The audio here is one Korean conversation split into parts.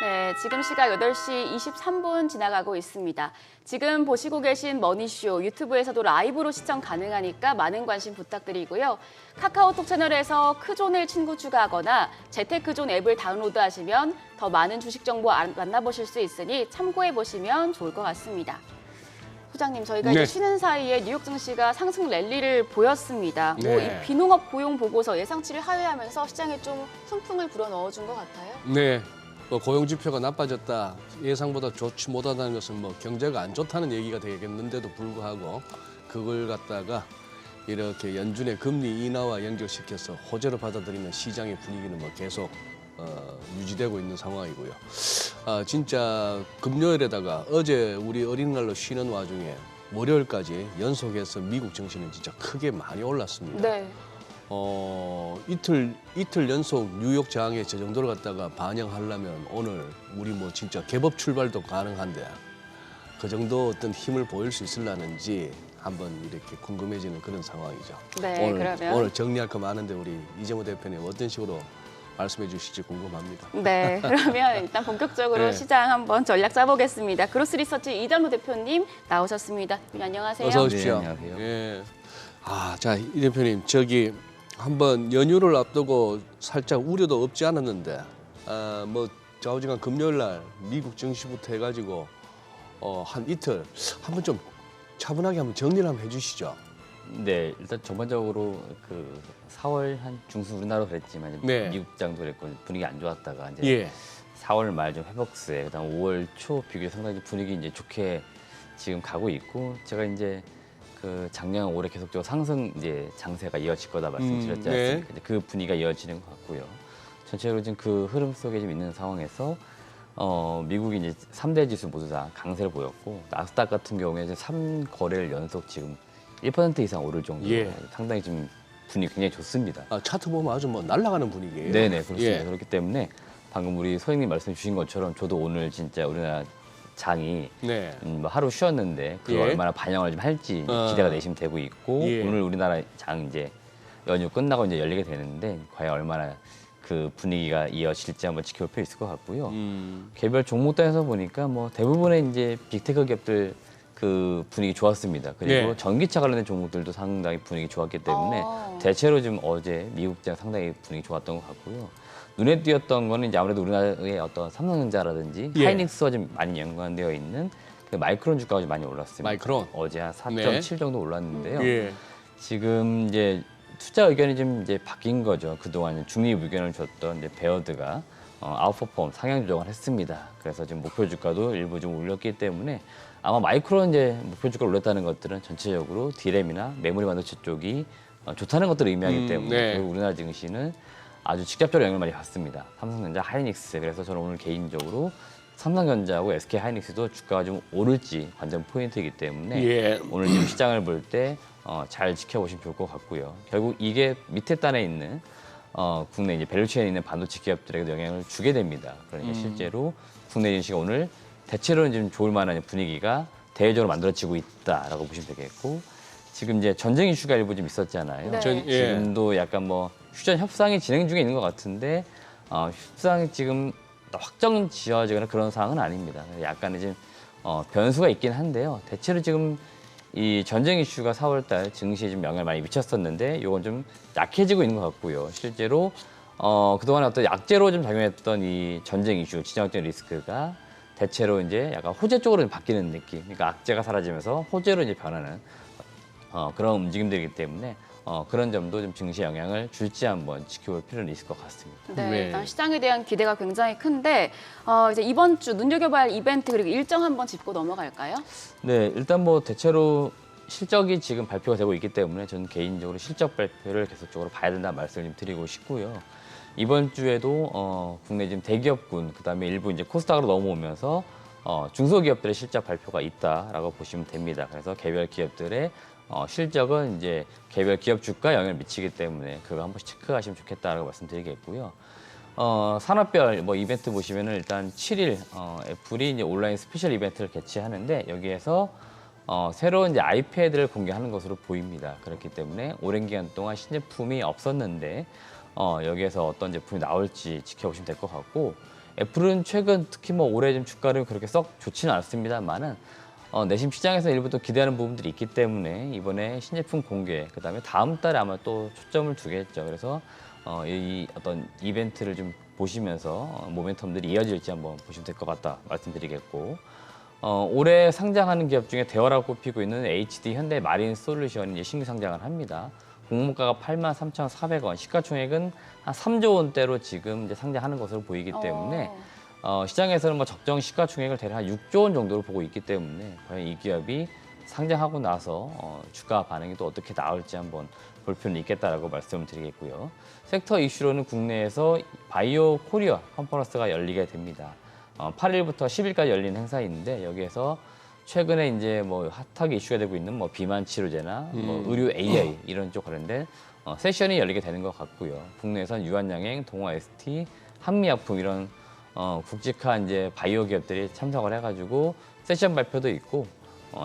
네, 지금 시각 8시 23분 지나가고 있습니다. 지금 보시고 계신 머니쇼 유튜브에서도 라이브로 시청 가능하니까 많은 관심 부탁드리고요. 카카오톡 채널에서 크존을 친구 추가하거나 재테크존 앱을 다운로드하시면 더 많은 주식 정보 만나보실 수 있으니 참고해보시면 좋을 것 같습니다. 부장님, 저희가 이제 쉬는 사이에 뉴욕 증시가 상승 랠리를 보였습니다. 이 비농업 고용 보고서 예상치를 하회하면서 시장에 좀 훈풍을 불어넣어준 것 같아요. 네. 고용 지표가 나빠졌다, 예상보다 좋지 못하다는 것은 경제가 안 좋다는 얘기가 되겠는데도 불구하고 그걸 갖다가 이렇게 연준의 금리 인하와 연결시켜서 호재로 받아들이는 시장의 분위기는 계속 유지되고 있는 상황이고요. 진짜 금요일에다가 어제 우리 어린이날로 쉬는 와중에 월요일까지 연속해서 미국 증시는 진짜 크게 많이 올랐습니다. 네. 이틀 연속 뉴욕 장에 저 정도를 갖다가 반영하려면 오늘 우리 진짜 개법 출발도 가능한데 그 정도 어떤 힘을 보일 수 있을라는지 한번 이렇게 궁금해지는 그런 상황이죠. 네, 오늘 정리할 거 많은데 우리 이재모 대표님 어떤 식으로 말씀해 주실지 궁금합니다. 네, 그러면 일단 본격적으로 시장 한번 전략 짜보겠습니다. 그로스 리서치 이장로 대표님 나오셨습니다. 안녕하세요. 어서 오십시오. 네, 안녕하세요. 예. 자, 이 대표님 한번 연휴를 앞두고 살짝 우려도 없지 않았는데 좌우지간 금요일 날 미국 증시부터 해가지고 한 이틀 한번 좀 차분하게 한번 정리를 한번 해주시죠. 네, 일단 전반적으로 4월 한 중순 우리나라도 그랬지만 미국 시장도 그랬고 분위기 안 좋았다가 이제 4월 말 좀 회복세, 그다음 5월 초 비교해 상당히 분위기 이제 좋게 지금 가고 있고, 제가 이제 작년 올해 계속적으로 상승 장세가 이어질 거다 말씀드렸지 않습니까? 그 분위기가 이어지는 것 같고요. 전체적으로 지금 그 흐름 속에 좀 있는 상황에서 미국이 이제 3대 지수 모두 다 강세를 보였고, 나스닥 같은 경우에 이제 3거래일 연속 지금 1% 이상 오를 정도로 상당히 지금 분위기 굉장히 좋습니다. 차트 보면 아주 날아가는 분위기예요. 네네, 그렇습니다. 그렇기 때문에 방금 우리 소장님 말씀 주신 것처럼 저도 오늘 진짜 우리나라 장이 하루 쉬었는데 그거 얼마나 반영을 좀 할지 기대가 내심 되고 있고, 오늘 우리나라 장 이제 연휴 끝나고 이제 열리게 되는데 과연 얼마나 그 분위기가 이어질지 한번 지켜볼 필요 있을 것 같고요. 개별 종목단에서 보니까 대부분의 이제 빅테크 기업들 그 분위기 좋았습니다. 그리고 전기차 관련된 종목들도 상당히 분위기 좋았기 때문에 대체로 지금 어제 미국 장 상당히 분위기 좋았던 것 같고요. 눈에 띄었던 거는 이제 아무래도 우리나라의 어떤 삼성전자라든지 하이닉스와 좀 많이 연관되어 있는 그 마이크론 주가가 좀 많이 올랐습니다. 마이크론 어제 한 4.7 정도 올랐는데요. 지금 이제 투자 의견이 좀 이제 바뀐 거죠. 그동안 중립 의견을 줬던 이제 베어드가 아웃퍼폼 상향 조정을 했습니다. 그래서 지금 목표 주가도 일부 좀 올렸기 때문에 아마 마이크론 이제 목표 주가 올렸다는 것들은 전체적으로 디램이나 메모리 반도체 쪽이 좋다는 것들을 의미하기 때문에 결국 우리나라 증시는 아주 직접적으로 영향을 많이 받습니다. 삼성전자, 하이닉스. 그래서 저는 오늘 개인적으로 삼성전자하고 SK 하이닉스도 주가가 좀 오를지 관전 포인트이기 때문에 오늘 지금 시장을 볼 때 잘 지켜보시면 좋을 것 같고요. 결국 이게 밑에 단에 있는 국내 이제 밸류체인에 있는 반도체 기업들에게도 영향을 주게 됩니다. 그러니까 실제로 국내 증시가 오늘 대체로는 좀 좋을 만한 분위기가 대외적으로 만들어지고 있다라고 보시면 되겠고, 지금 이제 전쟁 이슈가 일부 좀 있었잖아요. 지금도 약간 휴전 협상이 진행 중에 있는 것 같은데 협상이 지금 확정 지어지거나 그런 상황은 아닙니다. 약간의 지금 변수가 있긴 한데요. 대체로 지금 이 전쟁 이슈가 4월달 증시에 좀 영향을 많이 미쳤었는데 이건 좀 약해지고 있는 것 같고요. 실제로 그동안에 어떤 약재로 좀 작용했던 이 전쟁 이슈, 지정학적 리스크가 대체로 이제 약간 호재 쪽으로 좀 바뀌는 느낌. 그러니까 악재가 사라지면서 호재로 이제 변하는 그런 움직임들이기 때문에 그런 점도 좀 증시에 영향을 줄지 한번 지켜볼 필요는 있을 것 같습니다. 네, 일단 시장에 대한 기대가 굉장히 큰데 이제 이번 주 눈여겨봐야 할 이벤트 그리고 일정 한번 짚고 넘어갈까요? 네, 일단 대체로 실적이 지금 발표가 되고 있기 때문에 저는 개인적으로 실적 발표를 계속적으로 봐야 된다는 말씀을 좀 드리고 싶고요. 이번 주에도 국내 지금 대기업군, 그다음에 일부 이제 코스닥으로 넘어오면서 중소기업들의 실적 발표가 있다라고 보시면 됩니다. 그래서 개별 기업들의 실적은 이제 개별 기업 주가에 영향을 미치기 때문에 그거 한 번씩 체크하시면 좋겠다라고 말씀드리겠고요. 산업별 이벤트 보시면은 일단 7일 애플이 이제 온라인 스페셜 이벤트를 개최하는데 여기에서 새로운 이제 아이패드를 공개하는 것으로 보입니다. 그렇기 때문에 오랜 기간 동안 신제품이 없었는데 여기에서 어떤 제품이 나올지 지켜보시면 될 것 같고 애플은 최근 특히 뭐 올해 좀 주가를 그렇게 썩 좋지는 않습니다만은 내심 시장에서 일부 또 기대하는 부분들이 있기 때문에 이번에 신제품 공개 그다음에 다음 달에 아마 또 초점을 두겠죠. 그래서 이 어떤 이벤트를 좀 보시면서 모멘텀들이 이어질지 한번 보시면 될 것 같다 말씀드리겠고 올해 상장하는 기업 중에 대어라고 꼽히고 있는 HD 현대 마린 솔루션이 이제 신규 상장을 합니다. 공모가가 83,400원, 시가총액은 한 3조 원대로 지금 이제 상장하는 것으로 보이기 때문에 시장에서는 뭐 적정 시가총액을 대략 한 6조 원 정도로 보고 있기 때문에 과연 이 기업이 상장하고 나서 주가 반응이 또 어떻게 나올지 한번 볼 필요는 있겠다라고 말씀을 드리겠고요. 섹터 이슈로는 국내에서 바이오 코리아 컨퍼런스가 열리게 됩니다. 8일부터 10일까지 열리는 행사인데 여기에서 최근에 이제 뭐 핫하게 이슈가 되고 있는 뭐 비만 치료제나 뭐 의료 AI 이런 쪽 관련된 세션이 열리게 되는 것 같고요. 국내에선 유한양행, 동아 ST, 한미약품 이런 굵직한 이제 바이오 기업들이 참석을 해가지고 세션 발표도 있고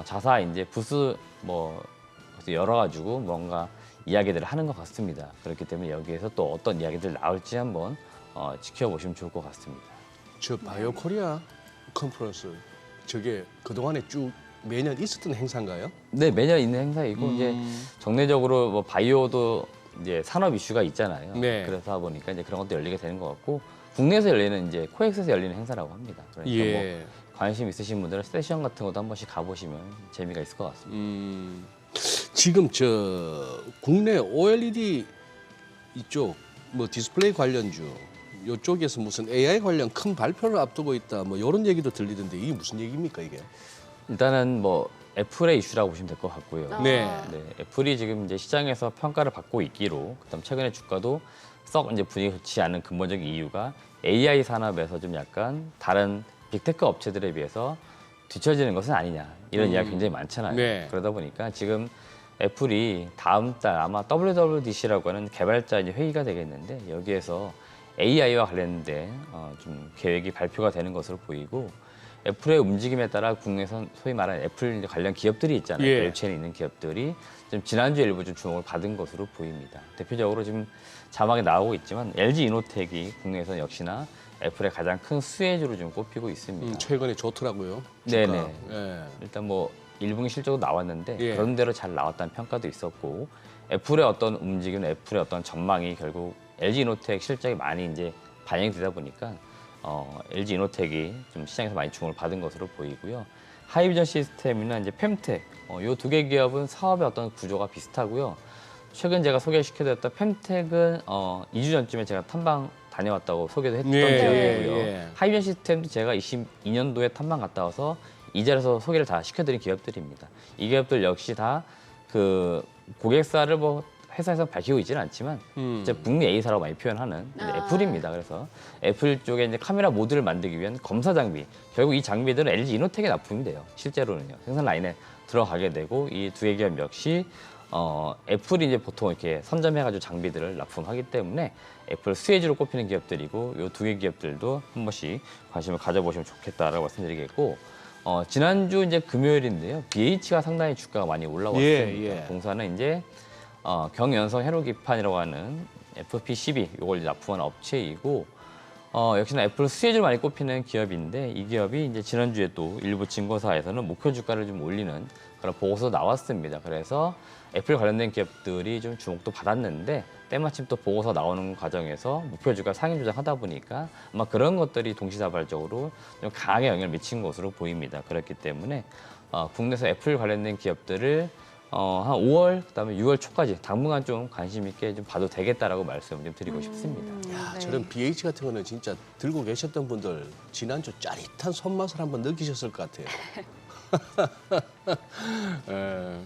자사 이제 부스 뭐 열어가지고 뭔가 이야기들을 하는 것 같습니다. 그렇기 때문에 여기에서 또 어떤 이야기들 나올지 한번 지켜보시면 좋을 것 같습니다. 저 바이오 코리아 컨퍼런스 저게 그동안에 쭉 매년 있었던 행사인가요? 네, 매년 있는 행사이고 이제 정례적으로 뭐 바이오도 이제 산업 이슈가 있잖아요. 네. 그래서 보니까 이제 그런 것도 열리게 되는 것 같고 국내에서 열리는 이제 코엑스에서 열리는 행사라고 합니다. 그러니까 뭐 관심 있으신 분들은 세션 같은 것도 한 번씩 가보시면 재미가 있을 것 같습니다. 지금 저 국내 OLED 이쪽 뭐 디스플레이 관련주 이쪽에서 무슨 AI 관련 큰 발표를 앞두고 있다 뭐 이런 얘기도 들리던데 이게 무슨 얘기입니까 이게? 일단은 뭐 애플의 이슈라고 보시면 될 것 같고요. 네. 네, 애플이 지금 이제 시장에서 평가를 받고 있기로 그다음 최근에 주가도 썩 이제 분위기 좋지 않은 근본적인 이유가 AI 산업에서 좀 약간 다른 빅테크 업체들에 비해서 뒤처지는 것은 아니냐 이런 이야기 굉장히 많잖아요. 네. 그러다 보니까 지금 애플이 다음 달 아마 WWDC라고 하는 개발자 이제 회의가 되겠는데 여기에서 AI와 관련된 좀 계획이 발표가 되는 것으로 보이고 애플의 움직임에 따라 국내에서 소위 말하는 애플 관련 기업들이 있잖아요. 예. 밸류체인에 있는 기업들이 좀 지난주에 일부 좀 주목을 받은 것으로 보입니다. 대표적으로 지금 자막에 나오고 있지만 LG 이노텍이 국내에서 역시나 애플의 가장 큰 수혜주로 좀 꼽히고 있습니다. 최근에 좋더라고요. 네네. 예. 일단 뭐 1분기 실적도 나왔는데 예. 그런 대로 잘 나왔다는 평가도 있었고 애플의 어떤 움직임, 애플의 어떤 전망이 결국 LG 이노텍 실적이 많이 이제 반영이 되다 보니까 LG 이노텍이 좀 시장에서 많이 주목을 받은 것으로 보이고요. 하이비전 시스템이나 이제 fem텍 이 두 개 기업은 사업의 어떤 구조가 비슷하고요. 최근 제가 소개시켜드렸던 fem텍은 2주 전쯤에 제가 탐방 다녀왔다고 소개도 했던 예, 기업이고요. 예. 하이비전 시스템도 제가 22년도에 탐방 갔다 와서 이 자리에서 소개를 다 시켜드린 기업들입니다. 이 기업들 역시 다 그 고객사를 뭐 회사에서 밝히고 있지는 않지만 이제 북미 A사라고 많이 표현하는 이제 애플입니다. 그래서 애플 쪽에 이제 카메라 모듈을 만들기 위한 검사 장비, 결국 이 장비들은 LG 이노텍에 납품이 돼요. 실제로는요. 생산 라인에 들어가게 되고 이 두 개 기업 역시 애플이 이제 보통 이렇게 선점해가지고 장비들을 납품하기 때문에 애플 수혜주로 꼽히는 기업들이고 이 두 개 기업들도 한 번씩 관심을 가져보시면 좋겠다라고 말씀드리겠고 지난주 이제 금요일인데요. BH가 상당히 주가가 많이 올라왔습니다. 예. 동사는 이제 경연성 회로기판이라고 하는 FP12 이걸 납품한 업체이고 역시나 애플 수혜주로 많이 꼽히는 기업인데 이 기업이 이제 지난주에 또 일부 증거사에서는 목표 주가를 좀 올리는 그런 보고서 나왔습니다. 그래서 애플 관련된 기업들이 좀 주목도 받았는데 때마침 또 보고서 나오는 과정에서 목표 주가 상향 조정하다 보니까 아마 그런 것들이 동시다발적으로 좀 강하게 영향을 미친 것으로 보입니다. 그렇기 때문에 국내에서 애플 관련된 기업들을 한 5월 그다음에 6월 초까지 당분간 좀 관심 있게 좀 봐도 되겠다라고 말씀을 좀 드리고 싶습니다. 야, 네. 저런 BH 같은 거는 진짜 들고 계셨던 분들 지난주 짜릿한 손맛을 한번 느끼셨을 것 같아요. 예.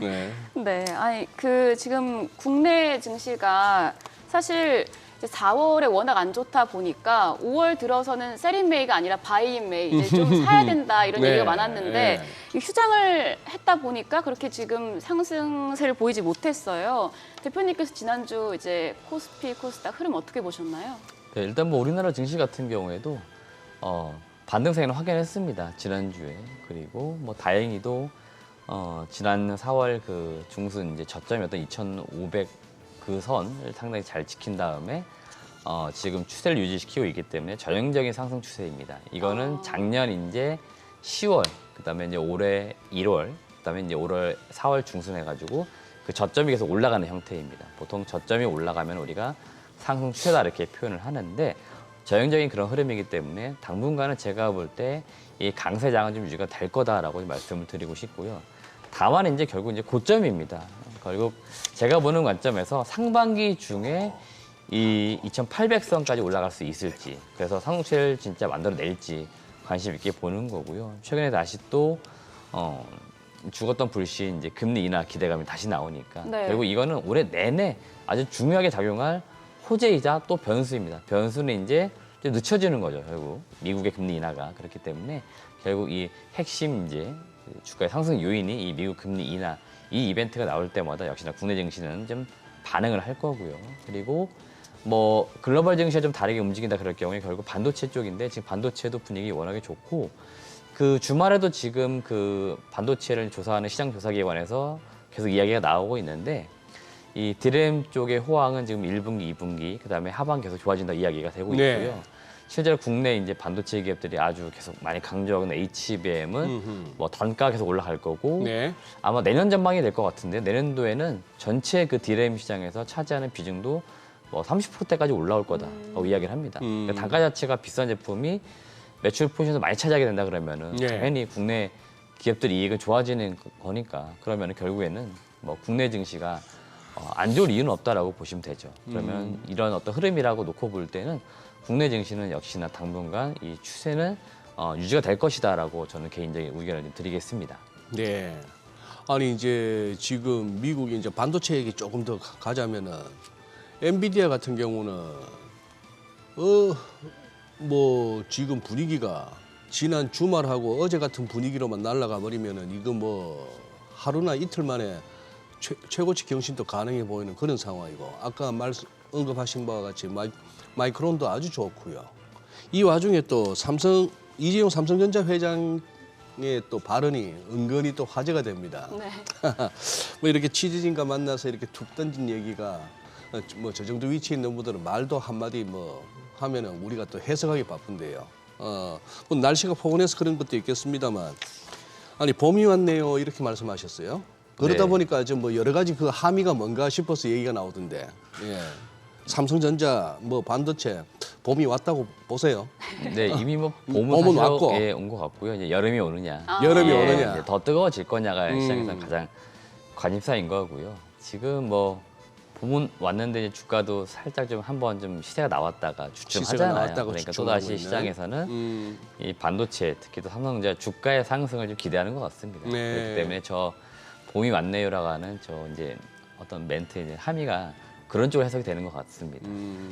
네. 네, 아니 그 지금 국내 증시가 사실 이제 4월에 워낙 안 좋다 보니까 5월 들어서는 셀인메이가 아니라 바이인메이 이제 좀 사야 된다 이런 네, 얘기가 많았는데 네. 이 휴장을 했다 보니까 그렇게 지금 상승세를 보이지 못했어요. 대표님께서 지난주 이제 코스피, 코스닥 흐름 어떻게 보셨나요? 네, 일단 뭐 우리나라 증시 같은 경우에도 반등세는 확인했습니다. 지난주에. 그리고 뭐 다행히도 지난 4월 그 중순 이제 저점이었던 2,500 그 선을 상당히 잘 지킨 다음에 지금 추세를 유지시키고 있기 때문에 전형적인 상승 추세입니다. 이거는 작년 이제 10월, 그다음에 이제 올해 1월, 그다음에 이제 올해 4월 중순 해가지고 그 저점이 계속 올라가는 형태입니다. 보통 저점이 올라가면 우리가 상승 추세다 이렇게 표현을 하는데 전형적인 그런 흐름이기 때문에 당분간은 제가 볼 때 이 강세장은 좀 유지가 될 거다라고 말씀을 드리고 싶고요. 다만 이제 결국 이제 고점입니다. 결국 제가 보는 관점에서 상반기 중에 이 2,800선까지 올라갈 수 있을지, 그래서 상승세를 진짜 만들어낼지 관심 있게 보는 거고요. 최근에 다시 또 죽었던 불씨 이제 금리 인하 기대감이 다시 나오니까 네. 결국 이거는 올해 내내 아주 중요하게 작용할 호재이자 또 변수입니다. 변수는 이제 좀 늦춰지는 거죠. 결국 미국의 금리 인하가 그렇기 때문에 결국 이 핵심 이제 주가의 상승 요인이 이 미국 금리 인하 이 이벤트가 나올 때마다 역시나 국내 증시는 좀 반응을 할 거고요. 그리고 뭐 글로벌 증시가 좀 다르게 움직인다 그럴 경우에 결국 반도체 쪽인데 지금 반도체도 분위기 워낙에 좋고 그 주말에도 지금 그 반도체를 조사하는 시장 조사기관에서 계속 이야기가 나오고 있는데 이 DRAM 쪽의 호황은 지금 1분기, 2분기, 그다음에 하반기 계속 좋아진다 이야기가 되고 네. 있고요. 실제로 국내 이제 반도체 기업들이 아주 계속 많이 강조하는 HBM은 뭐 단가 계속 올라갈 거고 네. 아마 내년 전망이 될 것 같은데 내년도에는 전체 그 DRAM 시장에서 차지하는 비중도 뭐 30%대까지 올라올 거다라고 이야기를 합니다. 그러니까 단가 자체가 비싼 제품이 매출 포지션에서 많이 차지하게 된다 그러면은 네. 당연히 국내 기업들 이익은 좋아지는 거니까 그러면은 결국에는 뭐 국내 증시가 안 좋을 이유는 없다라고 보시면 되죠. 그러면 이런 어떤 흐름이라고 놓고 볼 때는 국내 증시는 역시나 당분간 이 추세는 유지가 될 것이다라고 저는 개인적인 의견을 좀 드리겠습니다. 네. 아니 이제 지금 미국이 이제 반도체 얘기 조금 더 가자면은 엔비디아 같은 경우는 뭐 지금 분위기가 지난 주말하고 어제 같은 분위기로만 날아가 버리면은 이거 뭐 하루나 이틀 만에 최고치 경신도 가능해 보이는 그런 상황이고 아까 언급하신 바와 같이 마이크론도 아주 좋고요. 이 와중에 또 이재용 삼성전자 회장의 또 발언이 은근히 또 화제가 됩니다. 네. 뭐 이렇게 취재진과 만나서 이렇게 툭 던진 얘기가 뭐 저 정도 위치에 있는 분들은 말도 한마디 뭐 하면은 우리가 또 해석하기 바쁜데요. 뭐 날씨가 포근해서 그런 것도 있겠습니다만 아니 봄이 왔네요 이렇게 말씀하셨어요. 그러다 네. 보니까 좀 뭐 여러 가지 그 함의가 뭔가 싶어서 얘기가 나오던데. 예. 삼성전자 뭐 반도체 봄이 왔다고 보세요. 네, 이미 뭐 봄은 봄은 왔고. 온 것 같고요. 이제 여름이 오느냐, 여름이 예, 오느냐. 이제 더 뜨거워질 거냐가 시장에서 가장 관심사인 거고요. 지금 뭐 봄은 왔는데 이제 주가도 살짝 좀 한번 좀 시세가 나왔다가 시세가 주춤하잖아요. 나왔다가 그러니까 또 주춤하고 다시 있네. 시장에서는 이 반도체 특히 또 삼성전자 주가의 상승을 좀 기대하는 것 같습니다. 네. 그렇기 때문에 저 봄이 왔네요라고 하는 저 이제 어떤 멘트의 이제 함의가 그런 쪽으로 해석이 되는 것 같습니다.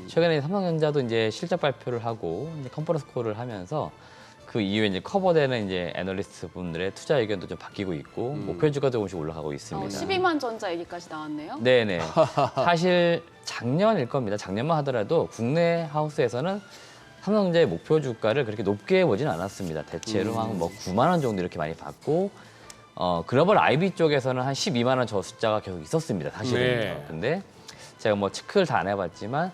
최근에 삼성전자도 이제 실적 발표를 하고 이제 컨퍼런스 콜을 하면서 그 이후에 이제 커버되는 이제 애널리스트 분들의 투자 의견도 좀 바뀌고 있고 목표주가 조금씩 올라가고 있습니다. 12만 전자 얘기까지 나왔네요. 네네. 사실 작년일 겁니다. 작년만 하더라도 국내 하우스에서는 삼성전자의 목표 주가를 그렇게 높게 보진 않았습니다. 대체로 한 뭐 9만 원 정도 이렇게 많이 받고 글로벌 IB 쪽에서는 한 12만 원 저 숫자가 계속 있었습니다. 사실은. 네. 근데 제가 뭐 체크를 다 안 해봤지만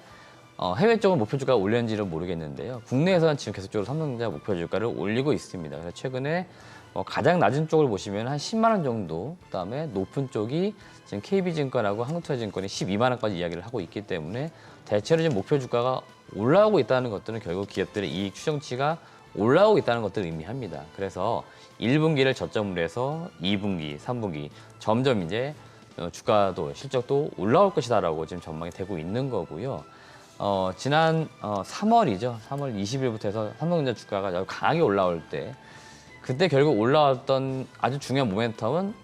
해외 쪽은 목표 주가가 올렸는지는 모르겠는데요. 국내에서는 지금 계속적으로 삼성전자 목표 주가를 올리고 있습니다. 그래서 최근에 가장 낮은 쪽을 보시면 한 10만 원 정도, 그다음에 높은 쪽이 지금 KB증권하고 한국투자증권이 12만 원까지 이야기를 하고 있기 때문에 대체로 지금 목표 주가가 올라오고 있다는 것들은 결국 기업들의 이익 추정치가 올라오고 있다는 것들을 의미합니다. 그래서 1분기를 저점으로 해서 2분기, 3분기 점점 이제 주가도 실적도 올라올 것이다라고 지금 전망이 되고 있는 거고요. 지난 3월이죠. 3월 20일부터 해서 삼성전자 주가가 아주 강하게 올라올 때 그때 결국 올라왔던 아주 중요한 모멘텀은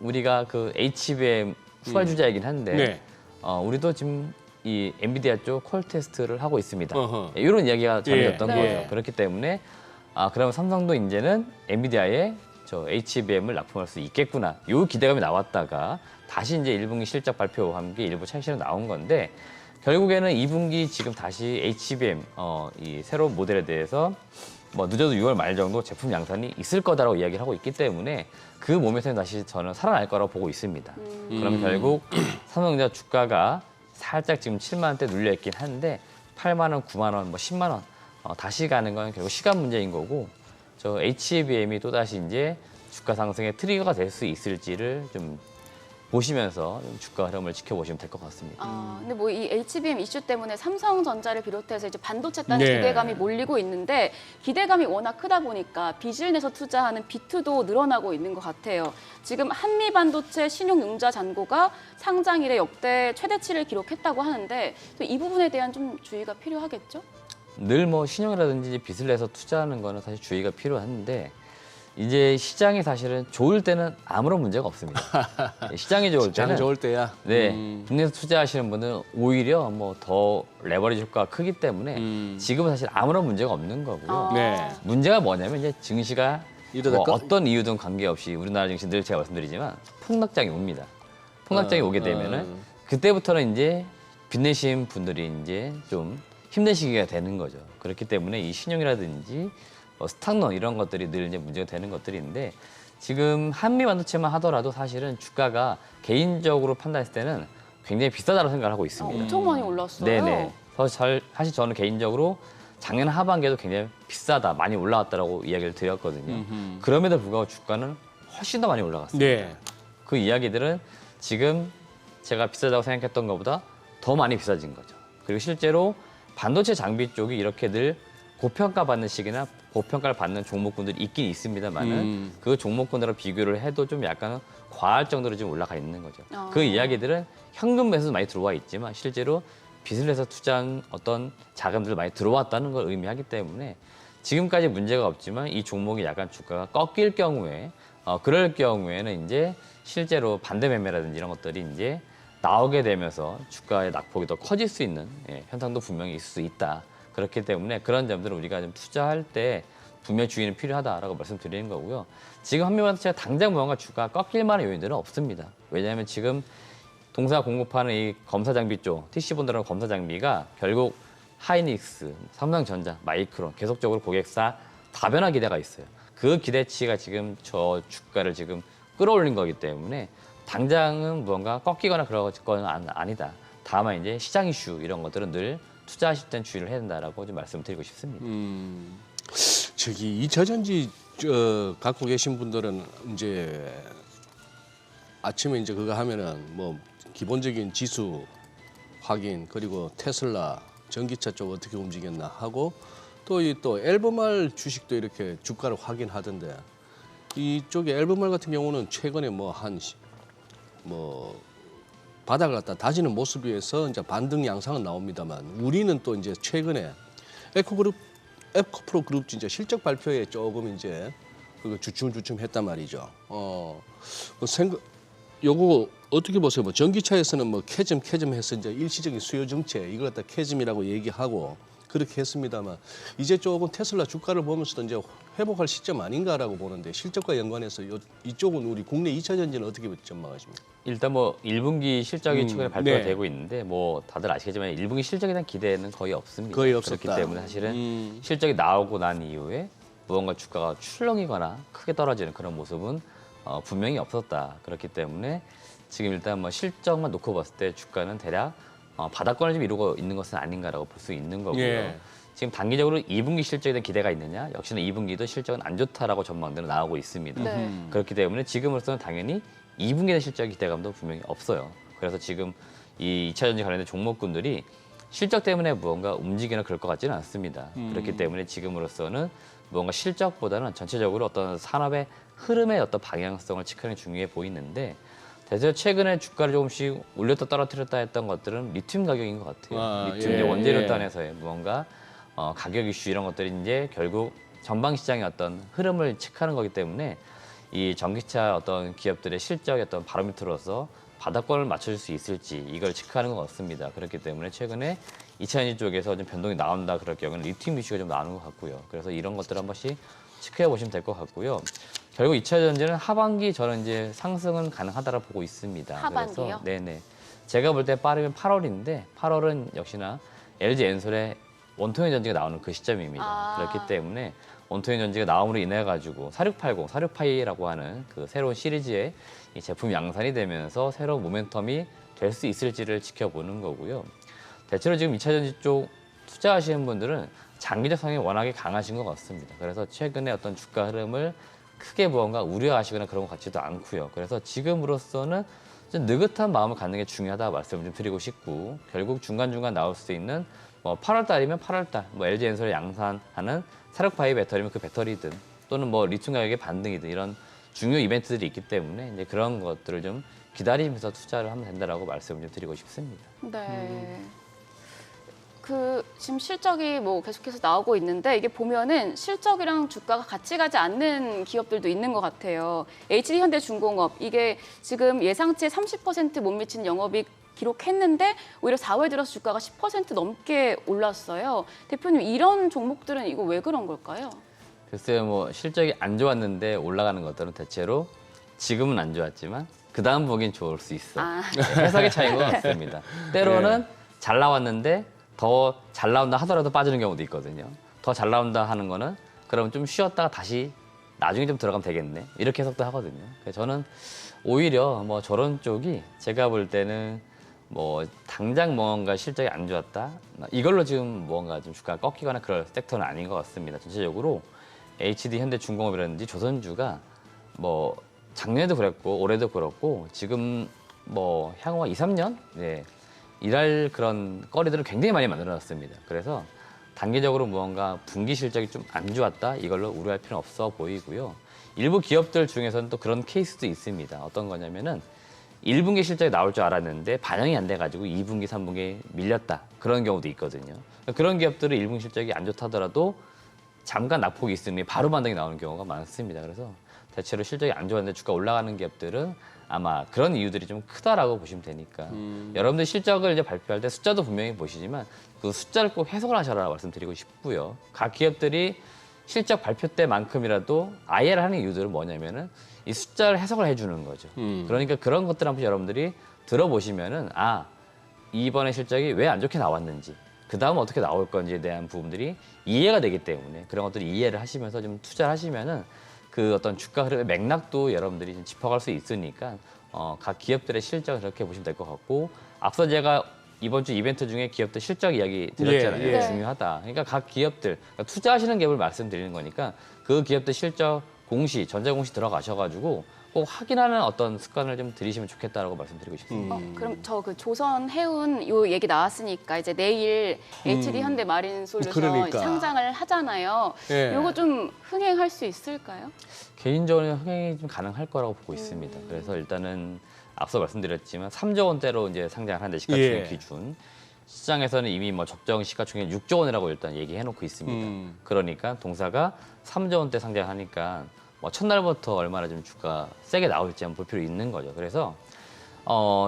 우리가 그 HBM 후발주자이긴 한데 네. 우리도 지금 이 엔비디아 쪽 콜 테스트를 하고 있습니다. 어허. 이런 이야기가 전해졌던 예. 거죠. 네. 그렇기 때문에 그러면 삼성도 이제는 엔비디아에 저 HBM을 납품할 수 있겠구나. 요 기대감이 나왔다가 다시 이제 1분기 실적 발표와 함께 일부 차익실현 나온 건데 결국에는 2분기 지금 다시 HBM 이 새로운 모델에 대해서 뭐 늦어도 6월 말 정도 제품 양산이 있을 거다라고 이야기를 하고 있기 때문에 그 몸에서는 다시 저는 살아날 거라고 보고 있습니다. 그러면 결국 삼성전자 주가가 살짝 지금 7만 원대 눌려 있긴 한데 8만 원, 9만 원, 뭐 10만 원 다시 가는 건 결국 시간 문제인 거고 저 HBM이 또 다시 이제 주가 상승의 트리거가 될 수 있을지를 좀 보시면서 좀 주가 흐름을 지켜보시면 될 것 같습니다. 근데 뭐 이 HBM 이슈 때문에 삼성전자를 비롯해서 이제 반도체 단에 네. 기대감이 몰리고 있는데 기대감이 워낙 크다 보니까 빚을 내서 투자하는 비투도 늘어나고 있는 것 같아요. 지금 한미 반도체 신용융자 잔고가 상장 이래 역대 최대치를 기록했다고 하는데 또 이 부분에 대한 좀 주의가 필요하겠죠? 늘 뭐 신용이라든지 빚을 내서 투자하는 거는 사실 주의가 필요한데 이제 시장이 사실은 좋을 때는 아무런 문제가 없습니다. 시장이 좋을 장 때는 좋을 때야. 네, 국내에서 투자하시는 분은 오히려 뭐 더 레버리지 효과가 크기 때문에 지금은 사실 아무런 문제가 없는 거고요. 네. 문제가 뭐냐면 이제 증시가 이러다 뭐 거- 어떤 이유든 관계없이 우리나라 증시 늘 제가 말씀드리지만 폭락장이 옵니다. 폭락장이 오게 되면은 그때부터는 이제 빚내신 분들이 이제 좀 힘든 시기가 되는 거죠. 그렇기 때문에 이 신용이라든지 스탁론 이런 것들이 늘 이제 문제가 되는 것들인데 지금 한미 반도체만 하더라도 사실은 주가가 개인적으로 판단했을 때는 굉장히 비싸다고 생각을 하고 있습니다. 엄청 많이 올랐어요. 네네. 사실 저는 개인적으로 작년 하반기에도 굉장히 비싸다, 많이 올라왔다라고 이야기를 드렸거든요. 그럼에도 불구하고 주가는 훨씬 더 많이 올라갔습니다. 네. 그 이야기들은 지금 제가 비싸다고 생각했던 것보다 더 많이 비싸진 거죠. 그리고 실제로 반도체 장비 쪽이 이렇게 늘 고평가받는 시기나 고평가를 받는 종목군들이 있긴 있습니다만은 그 종목군들과 비교를 해도 좀 약간 과할 정도로 지금 올라가 있는 거죠. 그 이야기들은 현금 매수 많이 들어와 있지만 실제로 빚을 내서 투자한 어떤 자금들 많이 들어왔다는 걸 의미하기 때문에 지금까지 문제가 없지만 이 종목이 약간 주가가 꺾일 경우에 그럴 경우에는 이제 실제로 반대 매매라든지 이런 것들이 이제 나오게 되면서 주가의 낙폭이 더 커질 수 있는 현상도 분명히 있을 수 있다. 그렇기 때문에 그런 점들을 우리가 좀 투자할 때 분명히 주의는 필요하다라고 말씀드리는 거고요. 지금 한미반도체가 당장 뭔가 주가 꺾일 만한 요인들은 없습니다. 왜냐하면 지금 동사 공급하는 이 검사 장비 쪽, TC본드라는 검사 장비가 결국 하이닉스, 삼성전자, 마이크론 계속적으로 고객사 다변화 기대가 있어요. 그 기대치가 지금 저 주가를 지금 끌어올린 거기 때문에 당장은 무언가 꺾이거나 그럴 건 아니다. 다만 이제 시장 이슈 이런 것들은 늘 투자하실 땐 주의를 해야 된다라고 좀 말씀드리고 싶습니다. 저기 2차 전지 갖고 계신 분들은 이제 아침에 이제 그거 하면은 뭐 기본적인 지수 확인 그리고 테슬라 전기차 쪽 어떻게 움직였나 하고 또 이 또 엘브말 주식도 이렇게 주가를 확인하던데 이쪽에 엘브말 같은 경우는 최근에 뭐 바닥을 갖다 다지는 모습에서 이제 반등 양상은 나옵니다만 우리는 또 이제 최근에 에코프로 그룹 진짜 실적 발표에 조금 이제 그 주춤주춤했단 말이죠. 요거 어떻게 보세요? 뭐 전기차에서는 뭐 캐즘 해서 이제 일시적인 수요 정체 이걸 갖다 캐즘이라고 얘기하고 그렇게 했습니다만 이제 조금 테슬라 주가를 보면서도 이제 회복할 시점 아닌가라고 보는데 실적과 연관해서 이쪽은 우리 국내 2차 전지는 어떻게 전망하십니까? 일단 뭐 1분기 실적이 최근에 발표가 네. 되고 있는데 뭐 다들 아시겠지만 1분기 실적에 대한 기대는 거의 없습니다. 거의 없었다. 그렇기 때문에 사실은 실적이 나오고 난 이후에 무언가 주가가 출렁이거나 크게 떨어지는 그런 모습은 분명히 없었다. 그렇기 때문에 지금 일단 뭐 실적만 놓고 봤을 때 주가는 대략 바닥권을 좀 이루고 있는 것은 아닌가라고 볼 수 있는 거고요. 예. 지금 단기적으로 2분기 실적에 대한 기대가 있느냐? 역시나 2분기도 실적은 안 좋다라고 전망들은 나오고 있습니다. 네. 그렇기 때문에 지금으로서는 당연히 2분기에 대한 실적 기대감도 분명히 없어요. 그래서 지금 이 2차 전지 관련된 종목군들이 실적 때문에 무언가 움직이나 그럴 것 같지는 않습니다. 그렇기 때문에 지금으로서는 무언가 실적보다는 전체적으로 어떤 산업의 흐름의 어떤 방향성을 체크하는 게 중요해 보이는데 대체로 최근에 주가를 조금씩 올렸다 떨어뜨렸다 했던 것들은 리튬 가격인 것 같아요. 리튬 이제 원재료 단에서의 무언가 가격 이슈 이런 것들이 이제 결국 전방 시장의 어떤 흐름을 체크하는 거기 때문에 이 전기차 어떤 기업들의 실적의 어떤 바로미터로서 바닥권을 맞춰줄 수 있을지 이걸 체크하는 것 같습니다. 그렇기 때문에 최근에 2차전지 쪽에서 좀 변동이 나온다 그럴 경우는 리튬 이슈가 좀 나오는 것 같고요. 그래서 이런 것들 한 번씩 체크해 보시면 될 것 같고요. 결국 2차 전지는 하반기 저는 이제 상승은 가능하다고 보고 있습니다. 하반기요? 그래서 네네. 제가 볼 때 빠르면 8월인데 8월은 역시나 LG 엔솔의 원통형 전지가 나오는 그 시점입니다. 그렇기 때문에 원통형 전지가 나옴으로 인해 가지고 4680, 4682라고 하는 그 새로운 시리즈의 이 제품 양산이 되면서 새로운 모멘텀이 될 수 있을지를 지켜보는 거고요. 대체로 지금 2차 전지 쪽 투자하시는 분들은 장기적 성향이 워낙에 강하신 것 같습니다. 그래서 최근에 어떤 주가 흐름을 크게 무언가 우려하시거나 그런 것 같지도 않고요. 그래서 지금으로서는 좀 느긋한 마음을 갖는 게 중요하다 말씀을 좀 드리고 싶고, 결국 중간중간 나올 수 있는 뭐 8월 달이면 8월 달, 뭐 LG엔솔에 양산하는 사력파이 배터리면 그 배터리든 또는 뭐 리튬 가격의 반등이든 이런 중요 이벤트들이 있기 때문에 이제 그런 것들을 좀 기다리면서 투자를 하면 된다라고 말씀을 좀 드리고 싶습니다. 네. 그 지금 실적이 뭐 계속해서 나오고 있는데 이게 보면은 실적이랑 주가가 같이 가지 않는 기업들도 있는 것 같아요. HD현대중공업 이게 지금 예상치에 30% 못 미치는 영업이익 기록했는데 오히려 4월 들어서 주가가 10% 넘게 올랐어요. 대표님 이런 종목들은 이거 왜 그런 걸까요? 글쎄요, 뭐 실적이 안 좋았는데 올라가는 것들은 대체로 지금은 안 좋았지만 그 다음 보긴 좋을 수 있어. 아. 네, 해석의 차이인 것 같습니다. 때로는 잘 나왔는데 더 잘 나온다 하더라도 빠지는 경우도 있거든요. 더 잘 나온다 하는 거는 그러면 좀 쉬었다가 다시 나중에 좀 들어가면 되겠네. 이렇게 해석도 하거든요. 그래서 저는 오히려 뭐 저런 쪽이 제가 볼 때는 뭐 당장 뭔가 실적이 안 좋았다. 이걸로 지금 뭔가 좀 주가가 꺾이거나 그럴 섹터는 아닌 것 같습니다. 전체적으로 HD현대중공업이라든지 조선주가 뭐 작년에도 그랬고 올해도 그렇고 지금 뭐 향후 2, 3년 일할 그런 거리들을 굉장히 많이 만들어놨습니다. 그래서 단기적으로 무언가 분기 실적이 좀 안 좋았다 이걸로 우려할 필요는 없어 보이고요. 일부 기업들 중에서는 또 그런 케이스도 있습니다. 어떤 거냐면은 1분기 실적이 나올 줄 알았는데 반영이 안 돼가지고 2분기, 3분기에 밀렸다. 그런 경우도 있거든요. 그런 기업들은 1분기 실적이 안 좋다더라도 잠깐 낙폭이 있으니 바로 반등이 나오는 경우가 많습니다. 그래서 대체로 실적이 안 좋았는데 주가 올라가는 기업들은 아마 그런 이유들이 좀 크다라고 보시면 되니까 여러분들 실적을 이제 발표할 때 숫자도 분명히 보시지만 그 숫자를 꼭 해석을 하셔라 말씀드리고 싶고요. 각 기업들이 실적 발표 때만큼이라도 IR을 하는 이유들은 뭐냐면은 이 숫자를 해석을 해주는 거죠. 그러니까 그런 것들 한번 여러분들이 들어보시면은 아 이번에 실적이 왜 안 좋게 나왔는지 그 다음 어떻게 나올 건지에 대한 부분들이 이해가 되기 때문에 그런 것들을 이해를 하시면서 좀 투자를 하시면은 그 어떤 주가 흐름의 맥락도 여러분들이 좀 짚어갈 수 있으니까 각 기업들의 실적을 그렇게 보시면 될 것 같고 앞서 제가 이번 주 이벤트 중에 기업들 실적 이야기 드렸잖아요. 예, 예. 중요하다. 그러니까 각 기업들 그러니까 투자하시는 기업을 말씀드리는 거니까 그 기업들 실적 공시, 전자공시 들어가셔가지고 꼭 확인하는 어떤 습관을 좀 들이시면 좋겠다라고 말씀드리고 싶습니다. 그럼 저 그 조선 해운 요 얘기 나왔으니까 이제 내일 HD 현대 마린 솔루션 그러니까. 상장을 하잖아요. 예. 요거 좀 흥행할 수 있을까요? 개인적으로는 흥행이 좀 가능할 거라고 보고 있습니다. 그래서 일단은 앞서 말씀드렸지만 3조 원대로 이제 상장을 하는데 시가총액 예. 기준 시장에서는 이미 뭐 적정 시가총액 6조 원이라고 일단 얘기해놓고 있습니다. 그러니까 동사가 3조 원대 상장하니까 뭐 첫날부터 얼마나 좀 주가 세게 나올지 한번 볼 필요 있는 거죠. 그래서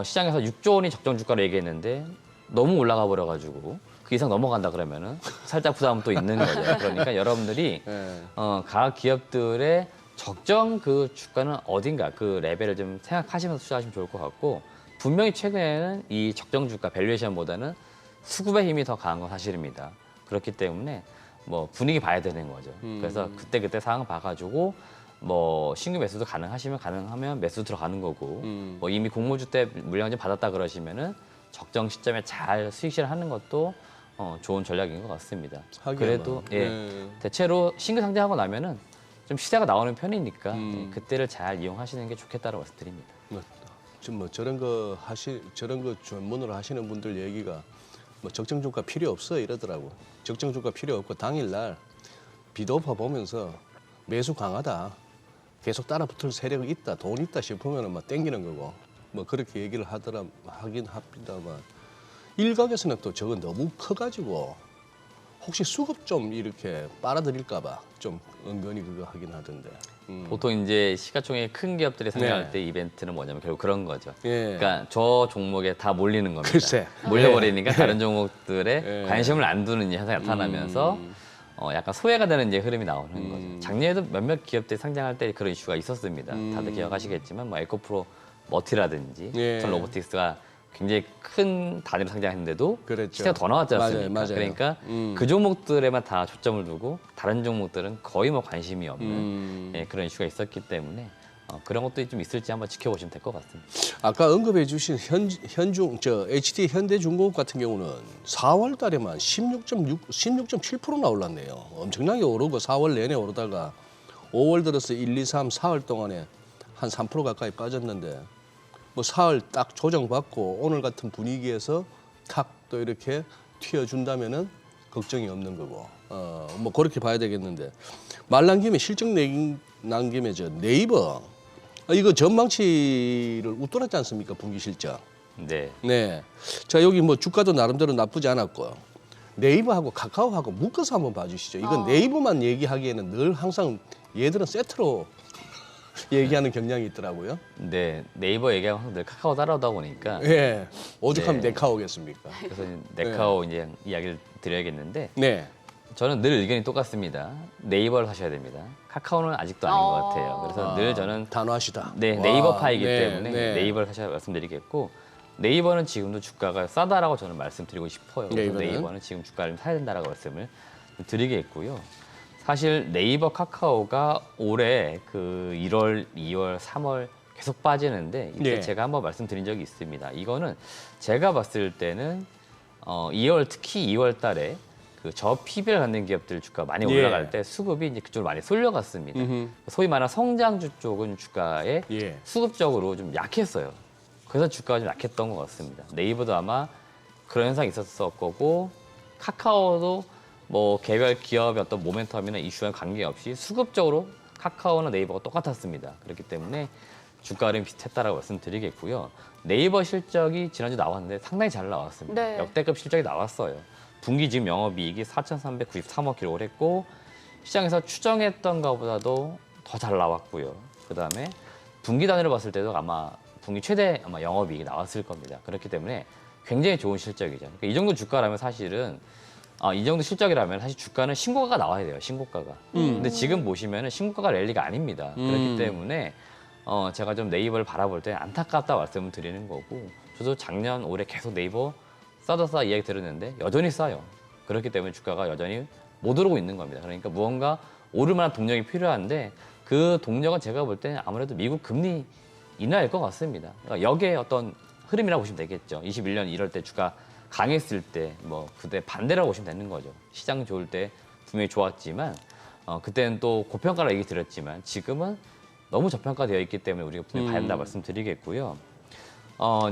시장에서 6조 원이 적정 주가로 얘기했는데 너무 올라가 버려가지고 그 이상 넘어간다 그러면은 살짝 부담은 또 있는 거죠. 그러니까 여러분들이 각 기업들의 적정 그 주가는 어딘가 그 레벨을 좀 생각하시면서 투자하시면 좋을 것 같고 분명히 최근에는 이 적정 주가 밸류에이션보다는 수급의 힘이 더 강한 건 사실입니다. 그렇기 때문에 뭐 분위기 봐야 되는 거죠. 그래서 그때 상황 봐가지고 뭐 신규 매수도 가능하면 매수 들어가는 거고 뭐 이미 공모주 때 물량 좀 받았다 그러시면은 적정 시점에 잘 수익 실하는 것도 좋은 전략인 것 같습니다. 그래도 대체로 신규 상장하고 나면은 좀 시세가 나오는 편이니까 그때를 잘 이용하시는 게 좋겠다고 말씀드립니다. 지금 뭐 저런 거 전문으로 하시는 분들 얘기가 뭐 적정 주가 필요 없어 이러더라고. 적정 주가 필요 없고 당일날 비도파 보면서 매수 강하다. 계속 따라붙을 세력이 있다. 돈 있다 싶으면 막 땡기는 거고. 뭐 그렇게 얘기를 하긴 합니다만 일각에서는 또 저거 너무 커가지고 혹시 수급 좀 이렇게 빨아들일까 봐 좀 은근히 그거 하긴 하던데. 보통 이제 시가총액 큰 기업들이 상장할 네. 때 이벤트는 뭐냐면 결국 그런 거죠. 예. 그러니까 저 종목에 다 몰리는 겁니다. 글쎄. 몰려버리니까 다른 종목들에 예. 관심을 안 두는 현상이 나타나면서 약간 소외가 되는 이제 흐름이 나오는 거죠. 작년에도 몇몇 기업들이 상장할 때 그런 이슈가 있었습니다. 다들 기억하시겠지만 뭐 에코프로 머티라든지 예. 전 로보틱스가 굉장히 큰 단위로 상장했는데도 그랬죠. 시세가 더 나왔지 않습니까? 맞아요. 그러니까 그 종목들에만 다 초점을 두고 다른 종목들은 거의 뭐 관심이 없는 그런 이슈가 있었기 때문에 그런 것도 좀 있을지 한번 지켜보시면 될 것 같습니다. 아까 언급해 주신 HD 현대중공업 같은 경우는 4월 달에만 16.7%나 올랐네요. 엄청나게 오르고 4월 내내 오르다가 5월 들어서 1, 2, 3, 4월 동안에 한 3% 가까이 빠졌는데 뭐 4월 딱 조정받고 오늘 같은 분위기에서 탁 또 이렇게 튀어준다면은 걱정이 없는 거고 뭐 그렇게 봐야 되겠는데 말 난 김에 실적 난 김에 저 네이버 이거 전망치를 웃돌았지 않습니까? 분기 실적. 네. 네. 자, 여기 뭐 주가도 나름대로 나쁘지 않았고 네이버하고 카카오하고 묶어서 한번 봐주시죠. 이건 네이버만 얘기하기에는 늘 항상 얘들은 세트로 얘기하는 경향이 있더라고요. 네, 네이버 얘기하면 항상 늘 카카오 따라오다 보니까 예. 오죽하면 네. 네카오겠습니까? 그래서 네카오 이제 이야기를 드려야겠는데 네. 저는 늘 의견이 똑같습니다. 네이버를 사셔야 됩니다. 카카오는 아직도 아닌 것 같아요. 그래서 늘 저는 단호하시다. 네, 와, 네이버파이기 네, 때문에 네. 네이버를 사셔야 말씀드리겠고 네이버는 지금도 주가가 싸다라고 저는 말씀드리고 싶어요. 그래서 네이버는 지금 주가를 사야 된다라고 말씀을 드리겠고요. 사실 네이버 카카오가 올해 그 1월, 2월, 3월 계속 빠지는데 이때 네. 제가 한번 말씀드린 적이 있습니다. 이거는 제가 봤을 때는 2월 특히 2월 달에 그 저PBR 갖는 기업들 주가 많이 예. 올라갈 때 수급이 이제 그쪽으로 많이 쏠려갔습니다. 소위 말하는 성장주 쪽은 주가에 예. 수급적으로 좀 약했어요. 그래서 주가가 좀 약했던 것 같습니다. 네이버도 아마 그런 현상이 있었을 거고 카카오도 뭐 개별 기업의 어떤 모멘텀이나 이슈와 관계없이 수급적으로 카카오나 네이버가 똑같았습니다. 그렇기 때문에 주가는 비슷했다라고 말씀드리겠고요. 네이버 실적이 지난주 나왔는데 상당히 잘 나왔습니다. 네. 역대급 실적이 나왔어요. 분기 지금 영업이익이 4,393억 기록을 했고 시장에서 추정했던 것보다도 더 잘 나왔고요. 그다음에 분기 단위로 봤을 때도 아마 분기 최대 아마 영업이익이 나왔을 겁니다. 그렇기 때문에 굉장히 좋은 실적이죠. 그러니까 이 정도 주가라면 사실은 이 정도 실적이라면 사실 주가는 신고가가 나와야 돼요. 신고가가. 근데 지금 보시면은 신고가가 랠리가 아닙니다. 그렇기 때문에 제가 좀 네이버를 바라볼 때 안타깝다 말씀을 드리는 거고 저도 작년 올해 계속 네이버 싸다 이야기 들었는데 여전히 싸요. 그렇기 때문에 주가가 여전히 못 오르고 있는 겁니다. 그러니까 무언가 오를 만한 동력이 필요한데 그 동력은 제가 볼 때 아무래도 미국 금리 인하일 것 같습니다. 그러니까 여기에 어떤 흐름이라고 보시면 되겠죠. 21년 1월 때 주가 강했을 때 뭐 그때 반대라고 보시면 되는 거죠. 시장 좋을 때 분명히 좋았지만 그때는 또 고평가라고 얘기 드렸지만 지금은 너무 저평가되어 있기 때문에 우리가 분명히 봐야 된다 말씀드리겠고요.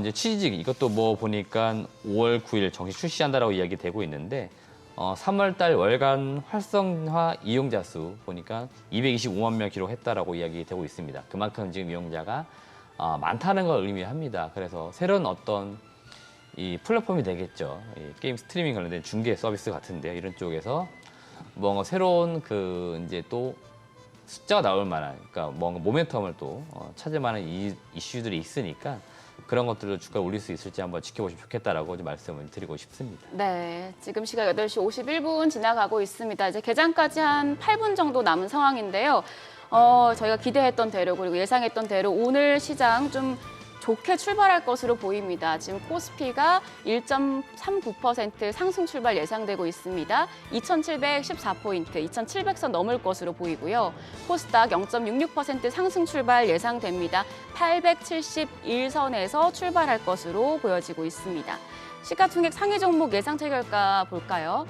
이제 취직 이것도 뭐 보니까 5월 9일 정식 출시한다라고 이야기되고 있는데 3월 달 월간 활성화 이용자 수 보니까 225만 명 기록했다라고 이야기되고 있습니다. 그만큼 지금 이용자가 많다는 걸 의미합니다. 그래서 새로운 어떤 이 플랫폼이 되겠죠. 이 게임 스트리밍 관련된 중개 서비스 같은데요. 이런 쪽에서 뭔가 새로운 그 이제 또 숫자가 나올 만한, 그러니까 뭔가 모멘텀을 또 찾을 만한 이슈들이 있으니까 그런 것들을 주가를 올릴 수 있을지 한번 지켜보시면 좋겠다라고 좀 말씀을 드리고 싶습니다. 네, 지금 시각 8시 51분 지나가고 있습니다. 이제 개장까지 한 8분 정도 남은 상황인데요. 저희가 기대했던 대로 그리고 예상했던 대로 오늘 시장 좀 좋게 출발할 것으로 보입니다. 지금 코스피가 1.39% 상승 출발 예상되고 있습니다. 2,714포인트, 2,700선 넘을 것으로 보이고요. 코스닥 0.66% 상승 출발 예상됩니다. 871선에서 출발할 것으로 보여지고 있습니다. 시가총액 상위 종목 예상치 결과 볼까요?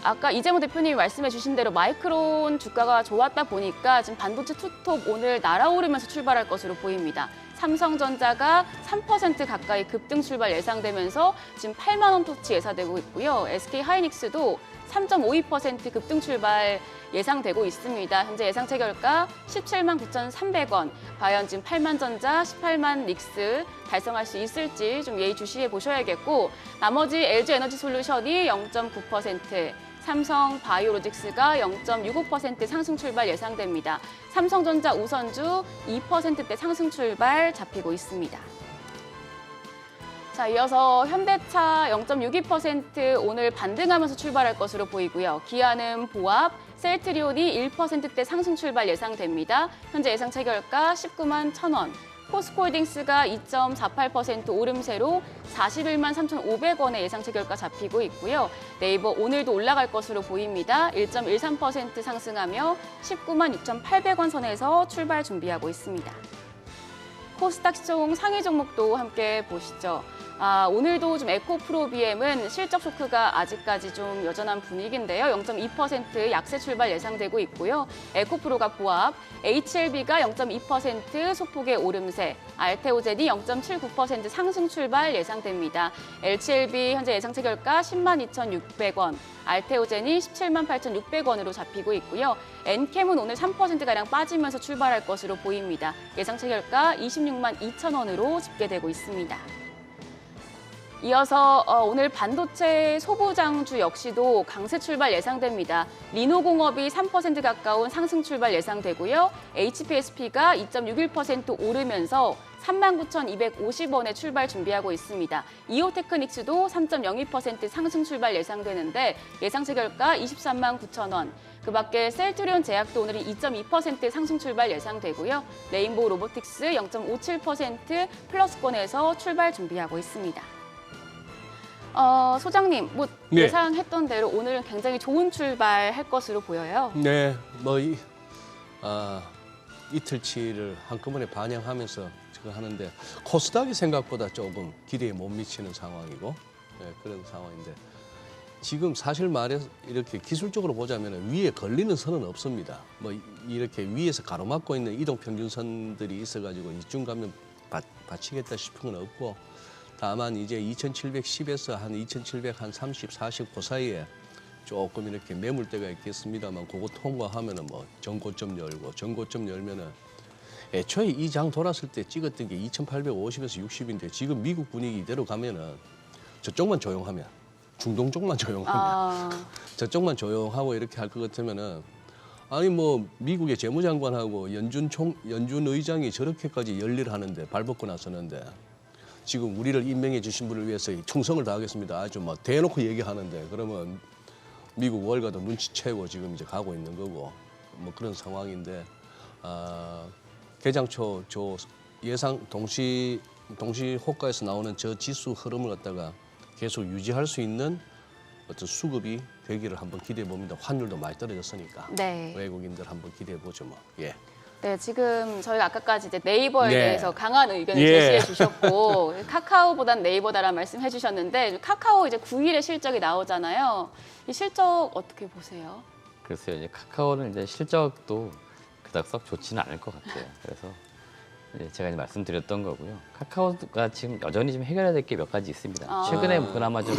아까 이재모 대표님이 말씀해 주신 대로 마이크론 주가가 좋았다 보니까 지금 반도체 투톱 오늘 날아오르면서 출발할 것으로 보입니다. 삼성전자가 3% 가까이 급등 출발 예상되면서 지금 8만 원 토치 예상되고 있고요. SK하이닉스도 3.52% 급등 출발 예상되고 있습니다. 현재 예상치 결과 17만 9,300원. 과연 지금 8만 전자, 18만 닉스 달성할 수 있을지 좀 예의주시해 보셔야겠고 나머지 LG에너지솔루션이 0.9%, 삼성 바이오로직스가 0.65% 상승 출발 예상됩니다. 삼성전자 우선주 2%대 상승 출발 잡히고 있습니다. 자, 이어서 현대차 0.62% 오늘 반등하면서 출발할 것으로 보이고요. 기아는 보합, 셀트리온이 1%대 상승 출발 예상됩니다. 현재 예상 체결가 19만 1,000원. 포스코홀딩스가 2.48% 오름세로 41만 3,500원의 예상 체결가 잡히고 있고요. 네이버 오늘도 올라갈 것으로 보입니다. 1.13% 상승하며 19만 6,800원 선에서 출발 준비하고 있습니다. 코스닥 시총 상위 종목도 함께 보시죠. 오늘도 좀 에코프로비엠은 실적 쇼크가 아직까지 좀 여전한 분위기인데요. 0.2% 약세 출발 예상되고 있고요. 에코프로가 보합, HLB가 0.2% 소폭의 오름세, 알테오젠이 0.79% 상승 출발 예상됩니다. LCLB 현재 예상 체결가 10만 2,600원, 알테오젠이 17만 8,600원으로 잡히고 있고요. 엔캠은 오늘 3%가량 빠지면서 출발할 것으로 보입니다. 예상 체결가 26만 2,000원으로 집계되고 있습니다. 이어서 오늘 반도체 소부장주 역시도 강세 출발 예상됩니다. 리노공업이 3% 가까운 상승 출발 예상되고요. HPSP가 2.61% 오르면서 39,250원에 출발 준비하고 있습니다. 이오테크닉스도 3.02% 상승 출발 예상되는데 예상 체결가 23만 9천원. 그 밖에 셀트리온 제약도 오늘은 2.2% 상승 출발 예상되고요. 레인보우 로보틱스 0.57% 플러스권에서 출발 준비하고 있습니다. 소장님, 네. 예상했던 대로 오늘은 굉장히 좋은 출발할 것으로 보여요. 네, 이틀치를 한꺼번에 반영하면서 지금 하는데 코스닥이 생각보다 조금 기대에 못 미치는 상황이고 그런 상황인데 지금 사실 말해서 이렇게 기술적으로 보자면 위에 걸리는 선은 없습니다. 이렇게 위에서 가로막고 있는 이동평균선들이 있어가지고 이중 가면 받치겠다 싶은 건 없고 다만 이제 2,710에서 한 2,730, 40 그 사이에 조금 이렇게 매물대가 있겠습니다만 그거 통과하면은 전고점 열고 전고점 열면은 애초에 이 장 돌았을 때 찍었던 게 2,850에서 60인데 지금 미국 분위기 이대로 가면은 저쪽만 조용하면 중동 쪽만 조용하면 저쪽만 조용하고 이렇게 할 것 같으면은 아니 미국의 재무장관하고 연준 의장이 저렇게까지 열일하는데 발벗고 나서는데 지금 우리를 임명해 주신 분을 위해서 충성을 다하겠습니다. 아주 대놓고 얘기하는데 그러면 미국 월가도 눈치채고 지금 이제 가고 있는 거고 그런 상황인데 개장초 저 예상 동시 호가에서 나오는 저 지수 흐름을 갖다가 계속 유지할 수 있는 어떤 수급이 되기를 한번 기대해 봅니다. 환율도 많이 떨어졌으니까 네. 외국인들 한번 기대해 보죠 예. 네, 지금 저희가 아까까지 이제 네이버에 네. 대해서 강한 의견을 예. 제시해 주셨고 카카오보단 네이버다라는 말씀해 주셨는데 카카오 이제 9일에 실적이 나오잖아요. 이 실적 어떻게 보세요? 글쎄요, 이제 카카오는 이제 실적도 그닥 썩 좋지는 않을 것 같아요. 그래서 이제 제가 이제 말씀드렸던 거고요. 카카오가 지금 여전히 좀 해결해야 될 게 몇 가지 있습니다. 최근에 그나마 좀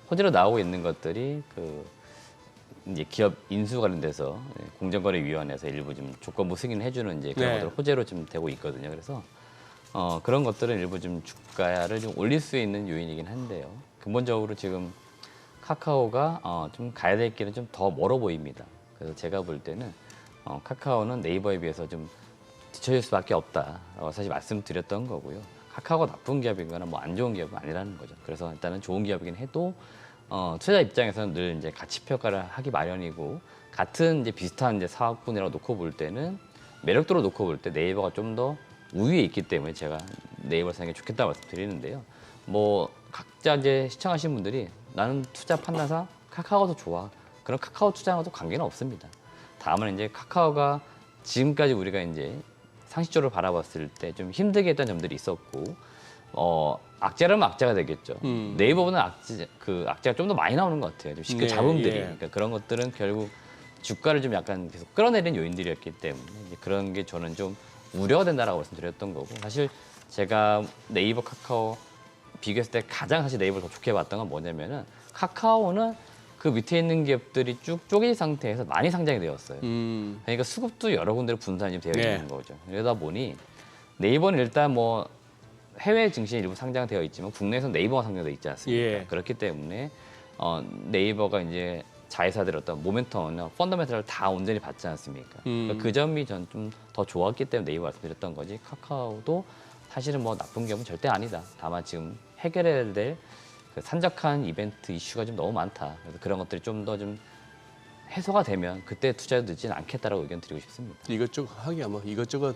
호재로 나오고 있는 것들이 이제 기업 인수 관련돼서 공정거래위원회에서 일부 좀 조건부 승인해주는 이제 그런 것들 호재로 좀 되고 있거든요. 그래서 그런 것들은 일부 좀 주가를 좀 올릴 수 있는 요인이긴 한데요. 근본적으로 지금 카카오가 좀 가야 될 길은 좀 더 멀어 보입니다. 그래서 제가 볼 때는 카카오는 네이버에 비해서 좀 뒤처질 수밖에 없다라고 사실 말씀드렸던 거고요. 카카오가 나쁜 기업이거나 안 좋은 기업은 아니라는 거죠. 그래서 일단은 좋은 기업이긴 해도 투자 입장에서는 늘 이제 가치 평가를 하기 마련이고 같은 이제 비슷한 이제 사업 분야로 놓고 볼 때는 매력도로 놓고 볼 때 네이버가 좀 더 우위에 있기 때문에 제가 네이버를 사는 게 좋겠다고 말씀드리는데요. 각자 이제 시청하신 분들이 나는 투자 판단상 카카오가 더 좋아. 그럼 카카오 투자하고도 관계는 없습니다. 다만 이제 카카오가 지금까지 우리가 이제 상식적으로 바라봤을 때 좀 힘들게 했던 점들이 있었고 악재라면 악재가 되겠죠. 네이버보다 악재가 좀 더 많이 나오는 것 같아요. 좀 쉽게 잡음들이. 그러니까 그런 것들은 결국 주가를 좀 약간 계속 끌어내리는 요인들이었기 때문에 이제 그런 게 저는 좀 우려가 된다라고 말씀드렸던 거고 사실 제가 네이버, 카카오 비교했을 때 가장 사실 네이버를 더 좋게 봤던 건 뭐냐면은 카카오는 그 밑에 있는 기업들이 쭉 쪼개진 상태에서 많이 상장이 되었어요. 그러니까 수급도 여러 군데로 분산이 되어 있는 거죠. 그러다 보니 네이버는 일단 해외 증시에 일부 상장되어 있지만 국내에서 네이버가 상장되어 있지 않습니까? 그렇기 때문에 네이버가 이제 자회사들 어떤 모멘텀이나 펀더멘털을 다 온전히 받지 않습니까? 그러니까 그 점이 전 좀 더 좋았기 때문에 네이버 말씀드렸던 거지 카카오도 사실은 나쁜 기업은 절대 아니다. 다만 지금 해결해야 될 그 산적한 이벤트 이슈가 좀 너무 많다. 그래서 그런 것들이 좀 더 좀 해소가 되면 그때 투자해도 늦지는 않겠다라고 의견 드리고 싶습니다. 이것저것 하기야 이것저것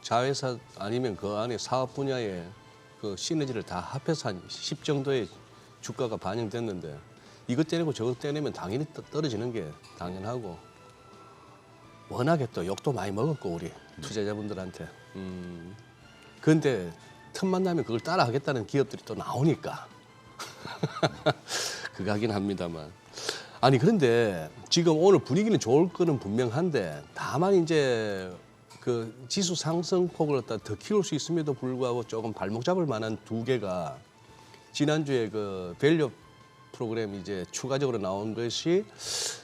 자회사 아니면 그 안에 사업 분야의 그 시너지를 다 합해서 한 10 정도의 주가가 반영됐는데 이것 떼내고 저것 떼내면 당연히 떨어지는 게 당연하고 워낙에 또 욕도 많이 먹었고 우리 투자자분들한테. 그런데 틈만 나면 그걸 따라 하겠다는 기업들이 또 나오니까 그거 하긴 합니다만. 아니 그런데 지금 오늘 분위기는 좋을 거는 분명한데 다만 이제 그 지수 상승폭을 갖다 더 키울 수 있음에도 불구하고 조금 발목 잡을 만한 두 개가 지난주에 그 밸류 프로그램 이제 추가적으로 나온 것이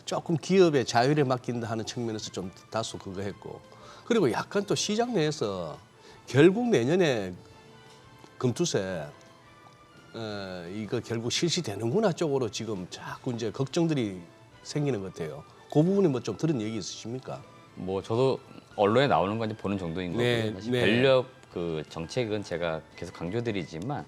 조금 기업의 자율에 맡긴다 하는 측면에서 좀 다소 그거 했고 그리고 약간 또 시장 내에서 결국 내년에 금투세 이거 결국 실시되는구나 쪽으로 지금 자꾸 이제 걱정들이 생기는 것 같아요. 그 부분에 뭐 좀 들은 얘기 있으십니까? 뭐 저도 언론에 나오는 건 이제 보는 정도인 거고요. 네, 사실 네. 밸류업 그 정책은 제가 계속 강조드리지만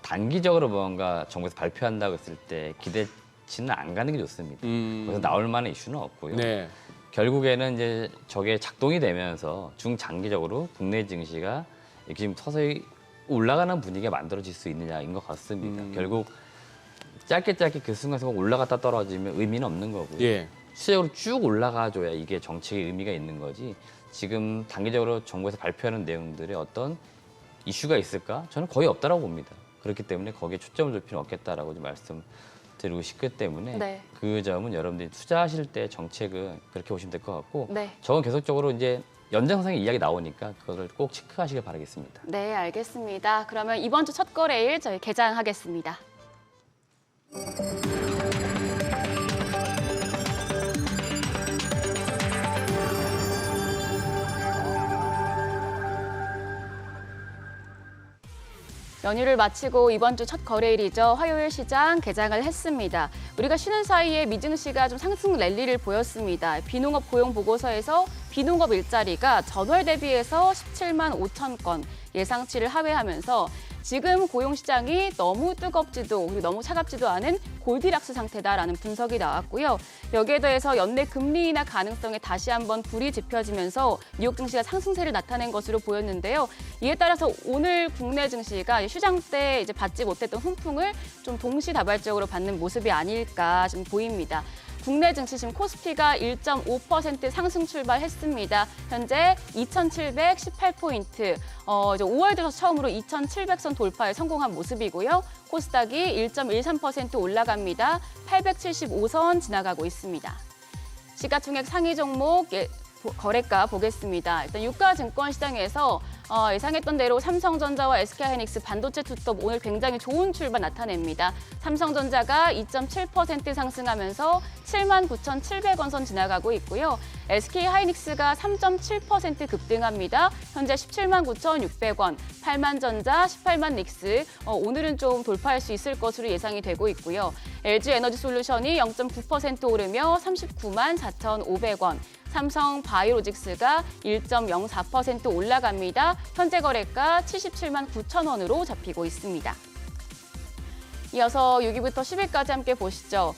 단기적으로 뭔가 정부에서 발표한다고 했을 때 기대치는 안 가는 게 좋습니다. 그래서 나올 만한 이슈는 없고요. 네. 결국에는 이제 저게 작동이 되면서 중장기적으로 국내 증시가 이렇게 지금 서서히 올라가는 분위기가 만들어질 수 있느냐인 것 같습니다. 결국 짧게 그 순간순간 올라갔다 떨어지면 의미는 없는 거고요. 예. 실제로 쭉 올라가줘야 이게 정책의 의미가 있는 거지. 지금 단기적으로 정부에서 발표하는 내용들의 어떤 이슈가 있을까? 저는 거의 없다라고 봅니다. 그렇기 때문에 거기에 초점을 둘 필요는 없겠다라고 좀 말씀드리고 싶기 때문에 네. 그 점은 여러분들이 투자하실 때 정책은 그렇게 보시면 될 것 같고 네. 저건 계속적으로 이제 연장선상의 이야기 나오니까 그거를 꼭 체크하시길 바라겠습니다. 네, 알겠습니다. 그러면 이번 주 첫 거래일 저희 개장하겠습니다. 연휴를 마치고 이번 주 첫 거래일이죠. 화요일 시장 개장을 했습니다. 우리가 쉬는 사이에 미증시가 좀 상승 랠리를 보였습니다. 비농업 고용 보고서에서 비농업 일자리가 전월 대비해서 17만 5천 건 예상치를 하회하면서 지금 고용 시장이 너무 뜨겁지도 그리고 너무 차갑지도 않은 골디락스 상태다라는 분석이 나왔고요. 여기에 더해서 연내 금리 인하 가능성에 다시 한번 불이 지펴지면서 뉴욕 증시가 상승세를 나타낸 것으로 보였는데요. 이에 따라서 오늘 국내 증시가 휴장 때 이제 받지 못했던 훈풍을 좀 동시다발적으로 받는 모습이 아닐까 지금 보입니다. 국내 증시 지금 코스피가 1.5% 상승 출발했습니다. 현재 2,718포인트. 이제 5월 들어서 처음으로 2,700선 돌파에 성공한 모습이고요. 코스닥이 1.13% 올라갑니다. 875선 지나가고 있습니다. 시가총액 상위 종목 거래가 보겠습니다. 일단 유가증권 시장에서 예상했던 대로 삼성전자와 SK하이닉스 반도체 투톱 오늘 굉장히 좋은 출발 나타냅니다. 삼성전자가 2.7% 상승하면서 79,700원 선 지나가고 있고요. SK하이닉스가 3.7% 급등합니다. 현재 179,600원, 8만전자, 18만 닉스 오늘은 좀 돌파할 수 있을 것으로 예상이 되고 있고요. LG에너지솔루션이 0.9% 오르며 39만 4,500원, 삼성 바이오로직스가 1.04% 올라갑니다. 현재 거래가 77만 9천 원으로 잡히고 있습니다. 이어서 6위부터 10위까지 함께 보시죠.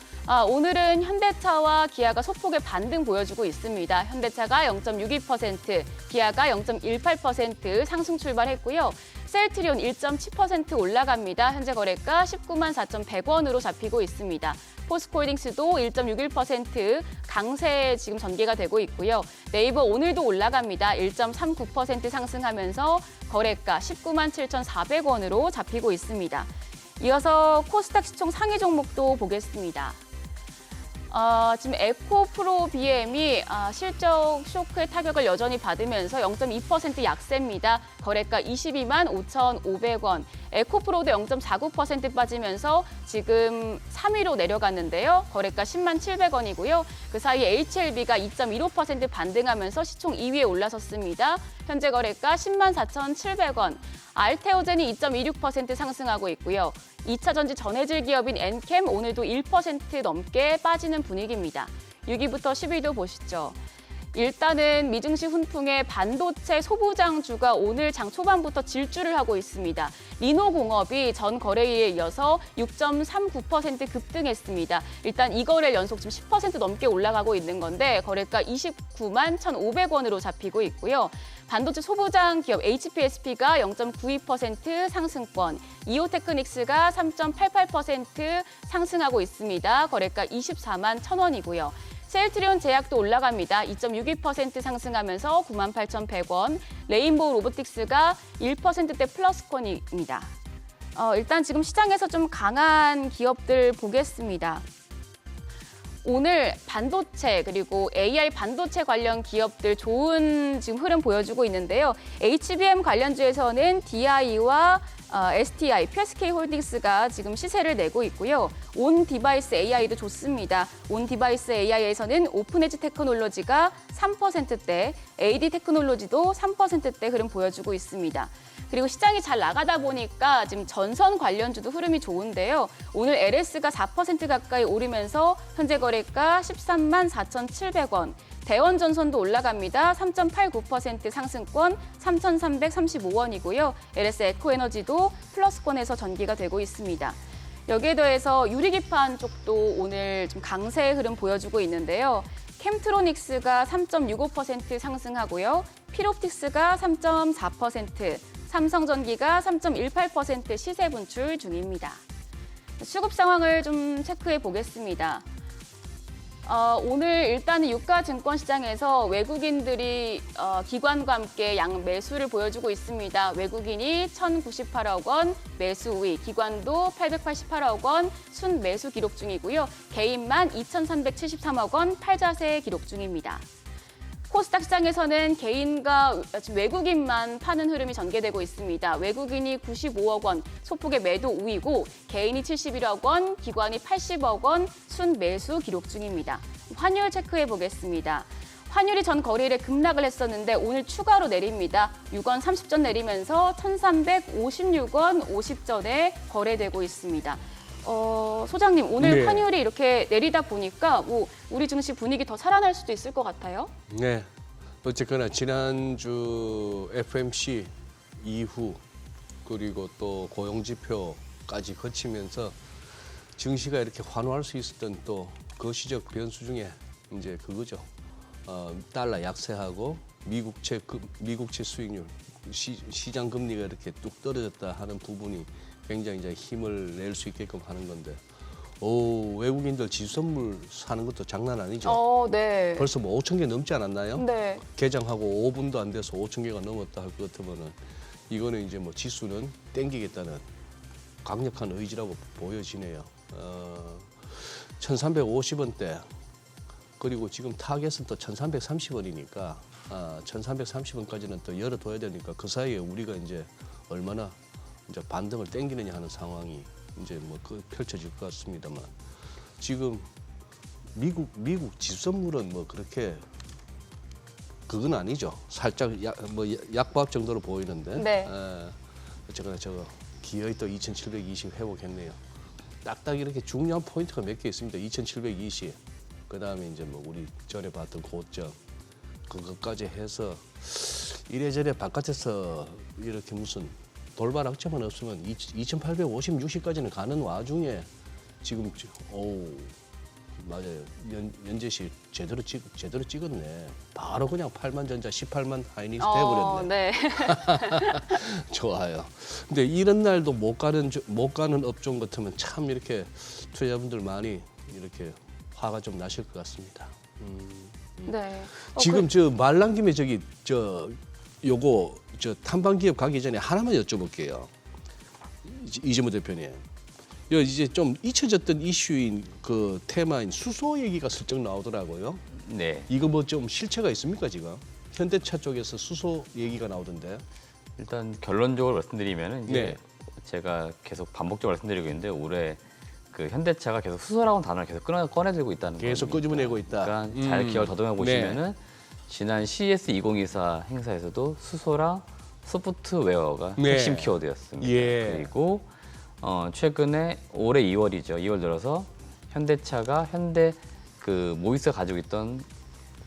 오늘은 현대차와 기아가 소폭의 반등 보여주고 있습니다. 현대차가 0.62%, 기아가 0.18% 상승 출발했고요. 셀트리온 1.7% 올라갑니다. 현재 거래가 19만 4,100원으로 잡히고 있습니다. 포스코홀딩스도 1.61% 강세 지금 전개가 되고 있고요. 네이버 오늘도 올라갑니다. 1.39% 상승하면서 거래가 19만 7,400원으로 잡히고 있습니다. 이어서 코스닥 시총 상위 종목도 보겠습니다. 지금 에코프로 BM이 실적 쇼크의 타격을 여전히 받으면서 0.2% 약세입니다. 거래가 22만 5,500원. 에코프로도 0.49% 빠지면서 지금 3위로 내려갔는데요. 거래가 10만 700원이고요. 그 사이에 HLB가 2.15% 반등하면서 시총 2위에 올라섰습니다. 현재 거래가 10만 4,700원. 알테오젠이 2.26% 상승하고 있고요. 2차 전지 전해질 기업인 엔캠 오늘도 1% 넘게 빠지는 분위기입니다. 6위부터 10위도 보시죠. 일단은 미증시 훈풍에 반도체 소부장주가 오늘 장 초반부터 질주를 하고 있습니다. 리노공업이 전 거래일에 이어서 6.39% 급등했습니다. 일단 이 거래일 연속 지금 10% 넘게 올라가고 있는 건데 거래가 29만 1,500원으로 잡히고 있고요. 반도체 소부장 기업 HPSP가 0.92% 상승권, 이오테크닉스가 3.88% 상승하고 있습니다. 거래가 24만 1,000원이고요. 셀트리온 제약도 올라갑니다. 2.62% 상승하면서 98,100원. 레인보우 로보틱스가 1%대 플러스권입니다. 일단 지금 시장에서 좀 강한 기업들 보겠습니다. 오늘 반도체 그리고 AI 반도체 관련 기업들 좋은 지금 흐름 보여주고 있는데요. HBM 관련주에서는 DI와 STI, PSK 홀딩스가 지금 시세를 내고 있고요. 온 디바이스 AI도 좋습니다. 온 디바이스 AI에서는 오픈에지 테크놀로지가 3%대, AD 테크놀로지도 3%대 흐름 보여주고 있습니다. 그리고 시장이 잘 나가다 보니까 지금 전선 관련주도 흐름이 좋은데요. 오늘 LS가 4% 가까이 오르면서 현재 거래가 13만 4,700원. 대원전선도 올라갑니다. 3.89% 상승권 3,335원이고요. LS 에코에너지도 플러스권에서 전기가 되고 있습니다. 여기에 더해서 유리기판 쪽도 오늘 좀 강세 흐름 보여주고 있는데요. 캠트로닉스가 3.65% 상승하고요. 필옵틱스가 3.4%, 삼성전기가 3.18% 시세 분출 중입니다. 수급 상황을 좀 체크해 보겠습니다. 오늘 일단은 유가증권 시장에서 외국인들이 기관과 함께 양 매수를 보여주고 있습니다. 외국인이 1,098억 원 매수 우위, 기관도 888억 원 순매수 기록 중이고요. 개인만 2,373억 원 팔자세 기록 중입니다. 코스닥 시장에서는 개인과 외국인만 파는 흐름이 전개되고 있습니다. 외국인이 95억 원 소폭의 매도 우위고 개인이 71억 원, 기관이 80억 원 순매수 기록 중입니다. 환율 체크해 보겠습니다. 환율이 전 거래일에 급락을 했었는데 오늘 추가로 내립니다. 6원 30전 내리면서 1,356원 50전에 거래되고 있습니다. 소장님, 오늘 네. 환율이 이렇게 내리다 보니까 우리 증시 분위기 더 살아날 수도 있을 것 같아요. 네. 어쨌거나 지난주 FMC 이후 그리고 또 고용지표까지 거치면서 증시가 이렇게 환호할 수 있었던 또 거시적 변수 중에 이제 그거죠. 달러 약세하고 미국채 수익률, 시장 금리가 이렇게 뚝 떨어졌다 하는 부분이 굉장히 이제 힘을 낼 수 있게끔 하는 건데, 외국인들 지수선물 사는 것도 장난 아니죠. 네. 벌써 뭐 5천 개 넘지 않았나요? 네. 개장하고 5분도 안 돼서 5천 개가 넘었다 할 것 같으면은 이거는 이제 뭐 지수는 땡기겠다는 강력한 의지라고 보여지네요. 1,350원대 그리고 지금 타겟은 또 1,330원이니까 1,330원까지는 또 열어둬야 되니까 그 사이에 우리가 이제 얼마나 이제 반등을 땡기느냐 하는 상황이 이제 뭐 펼쳐질 것 같습니다만, 지금 미국 지수선물은 뭐 그렇게 그건 아니죠. 살짝 약보합 정도로 보이는데. 네. 어쨌거나 저거 기어이 또 2,720 회복했네요. 딱딱 이렇게 중요한 포인트가 몇 개 있습니다. 2,720. 그다음에 이제 뭐 우리 전에 봤던 고점 그것까지 해서 이래저래 바깥에서 이렇게 무슨 돌발 악재만 없으면 2,850, 60까지는 가는 와중에 지금 맞아요. 연재시 제대로 찍었네. 바로 그냥 8만 전자, 18만 하이닉스 돼버렸네. 네. 좋아요. 근데 이런 날도 못 가는 업종 같으면 참 이렇게 투자자분들 많이 이렇게 화가 좀 나실 것 같습니다. 네. 지금 저 말 난 김에 요거 탐방 기업 가기 전에 하나만 여쭤볼게요. 이재모 대표님. 이제 좀 잊혀졌던 이슈인 그 테마인 수소 얘기가 슬쩍 나오더라고요. 네. 이거 뭐 좀 실체가 있습니까 지금? 현대차 쪽에서 수소 얘기가 나오던데. 일단 결론적으로 말씀드리면은 이제 네. 제가 계속 반복적으로 말씀드리고 있는데 올해 그 현대차가 계속 수소라는 단어를 계속 꺼내들고 있다는 거예요. 계속 끄집어내고 있다. 그러니까 잘 기억을 더듬어 보시면은 네. 지난 CES 2024 행사에서도 수소랑 소프트웨어가 네. 핵심 키워드였습니다. 예. 그리고 최근에 올해 2월이죠. 2월 들어서 현대차가 현대 그 모비스가 가지고 있던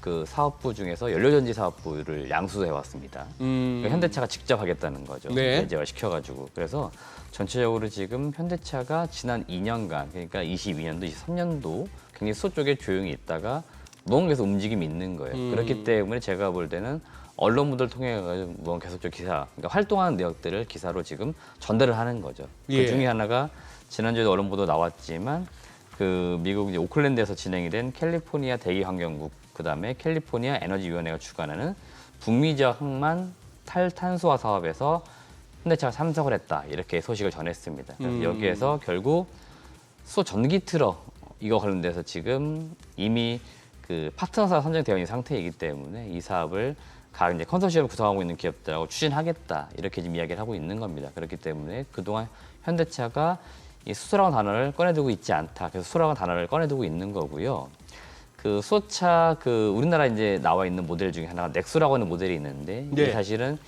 그 사업부 중에서 연료전지 사업부를 양수해 왔습니다. 그러니까 현대차가 직접 하겠다는 거죠. 네. 내재화 시켜가지고. 그래서 전체적으로 지금 현대차가 지난 2년간, 그러니까 22년도, 23년도 굉장히 수소 쪽에 조용히 있다가 뭔가에서 움직임이 있는 거예요. 그렇기 때문에 제가 볼 때는 언론부들 통해 가지고 뭐 계속적 기사, 그러니까 활동하는 내역들을 기사로 지금 전달을 하는 거죠. 예. 그 중에 하나가 지난주에도 언론 보도 나왔지만 그 미국 이제 오클랜드에서 진행이 된 캘리포니아 대기환경국, 그다음에 캘리포니아 에너지위원회가 주관하는 북미적 항만 탈탄소화 사업에서 현대차가 참석을 했다, 이렇게 소식을 전했습니다. 그래서 여기에서 결국 수소 전기 트럭 이거 관련돼서 지금 이미 그 파트너사가 선정되어 있는 상태이기 때문에 이 사업을 각 이제 컨소시엄을 구성하고 있는 기업들하고 추진하겠다, 이렇게 지금 이야기를 하고 있는 겁니다. 그렇기 때문에 그동안 현대차가 이 수소라는 단어를 꺼내두고 있지 않다. 그래서 수소라는 단어를 꺼내두고 있는 거고요. 그 수소차 그 우리나라 이제 나와 있는 모델 중에 하나가 넥소라고 하는 모델이 있는데 이게 네. 사실은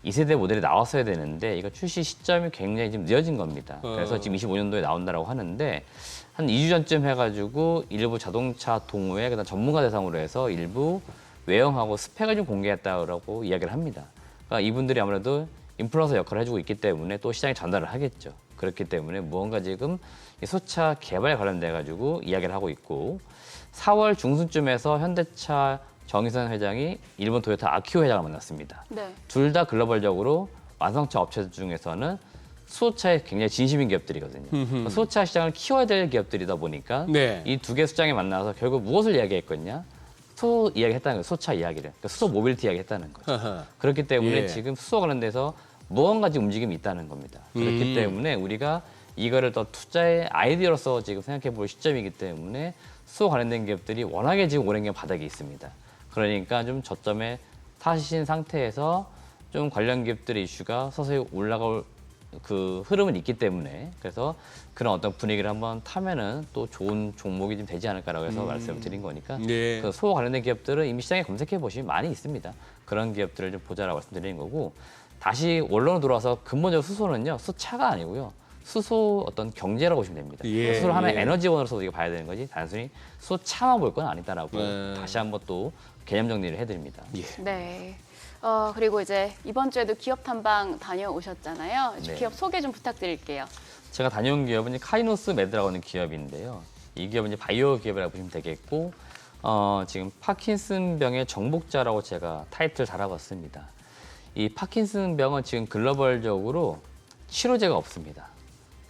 2세대 모델이 나왔어야 되는데 이거 출시 시점이 굉장히 좀 늦어진 겁니다. 그래서 지금 25년도에 나온다라고 하는데 한 2주 전쯤 해가지고 일부 자동차 동호회 그다음 전문가 대상으로 해서 일부 외형하고 스펙을 좀 공개했다고 이야기를 합니다. 그러니까 이분들이 아무래도 인플루언서 역할을 해주고 있기 때문에 또 시장에 전달을 하겠죠. 그렇기 때문에 무언가 지금 이 소차 개발에 관련돼 가지고 이야기를 하고 있고 4월 중순쯤에서 현대차 정의선 회장이 일본 도요타 아키오 회장을 만났습니다. 네. 둘 다 글로벌적으로 완성차 업체들 중에서는 수소차에 굉장히 진심인 기업들이거든요. 수소차 시장을 키워야 될 기업들이다 보니까 네. 이 두 개 수장이 만나서 결국 무엇을 이야기했거든요? 수소 이야기했다는 거예요. 수소차 이야기를. 그러니까 수소 모빌리티 이야기했다는 거죠. 아하. 그렇기 때문에 예. 지금 수소 관련돼서 무언가 지금 움직임이 있다는 겁니다. 그렇기 때문에 우리가 이거를 더 투자의 아이디어로서 지금 생각해 볼 시점이기 때문에 수소 관련된 기업들이 워낙에 지금 오랜 기간 바닥에 있습니다. 그러니까 좀 저점에 타신 상태에서 좀 관련 기업들의 이슈가 서서히 올라갈 그 흐름은 있기 때문에 그래서 그런 어떤 분위기를 한번 타면은 또 좋은 종목이 좀 되지 않을까라고 해서 말씀을 드린 거니까 네. 그 수소 관련된 기업들은 이미 시장에 검색해 보시면 많이 있습니다. 그런 기업들을 좀 보자라고 말씀드리는 거고 다시 원론으로 돌아와서 근본적으로 수소는요 수차가 아니고요. 수소 어떤 경제라고 보시면 됩니다. 예, 수소를 하나의 예. 에너지원으로서 우리가 봐야 되는 거지 단순히 수차만 볼 건 아니다라고 네. 다시 한번 또 개념 정리를 해드립니다. 예. 네. 그리고 이제 이번 주에도 기업 탐방 다녀오셨잖아요. 네. 기업 소개 좀 부탁드릴게요. 제가 다녀온 기업은 이제 카이노스 메드라고 하는 기업인데요. 이 기업은 이제 바이오 기업이라고 보시면 되겠고 지금 파킨슨병의 정복자라고 제가 타이틀 달아봤습니다. 이 파킨슨병은 지금 글로벌적으로 치료제가 없습니다.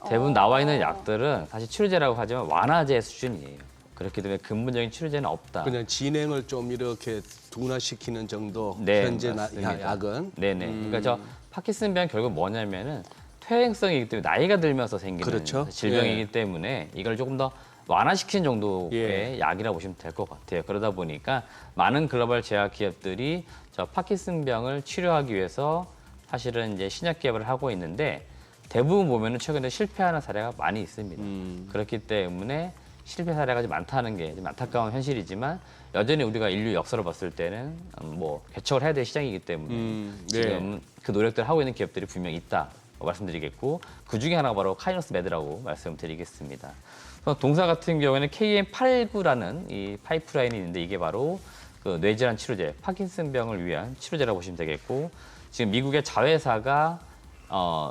대부분 나와 있는 약들은 사실 치료제라고 하지만 완화제 수준이에요. 그렇기 때문에 근본적인 치료제는 없다. 그냥 진행을 좀 이렇게 둔화시키는 정도 네, 현재 맞습니다. 약은 네네. 그러니까 저 파킨슨병 결국 뭐냐면은 퇴행성이기 때문에 나이가 들면서 생기는 그렇죠. 질병이기 때문에 이걸 조금 더 완화시키는 정도의 예. 약이라고 보시면 될 것 같아요. 그러다 보니까 많은 글로벌 제약 기업들이 저 파킨슨병을 치료하기 위해서 사실은 이제 신약 개발을 하고 있는데 대부분 보면은 최근에 실패하는 사례가 많이 있습니다. 그렇기 때문에 실패 사례가 좀 많다는 게 좀 안타까운 현실이지만 여전히 우리가 인류 역사로 봤을 때는 뭐 개척을 해야 될 시장이기 때문에 네. 지금 그 노력들을 하고 있는 기업들이 분명히 있다 말씀드리겠고 그 중에 하나가 바로 카이노스 메드라고 말씀드리겠습니다. 동사 같은 경우에는 KM89라는 이 파이프라인이 있는데 이게 바로 그 뇌질환 치료제, 파킨슨병을 위한 치료제라고 보시면 되겠고 지금 미국의 자회사가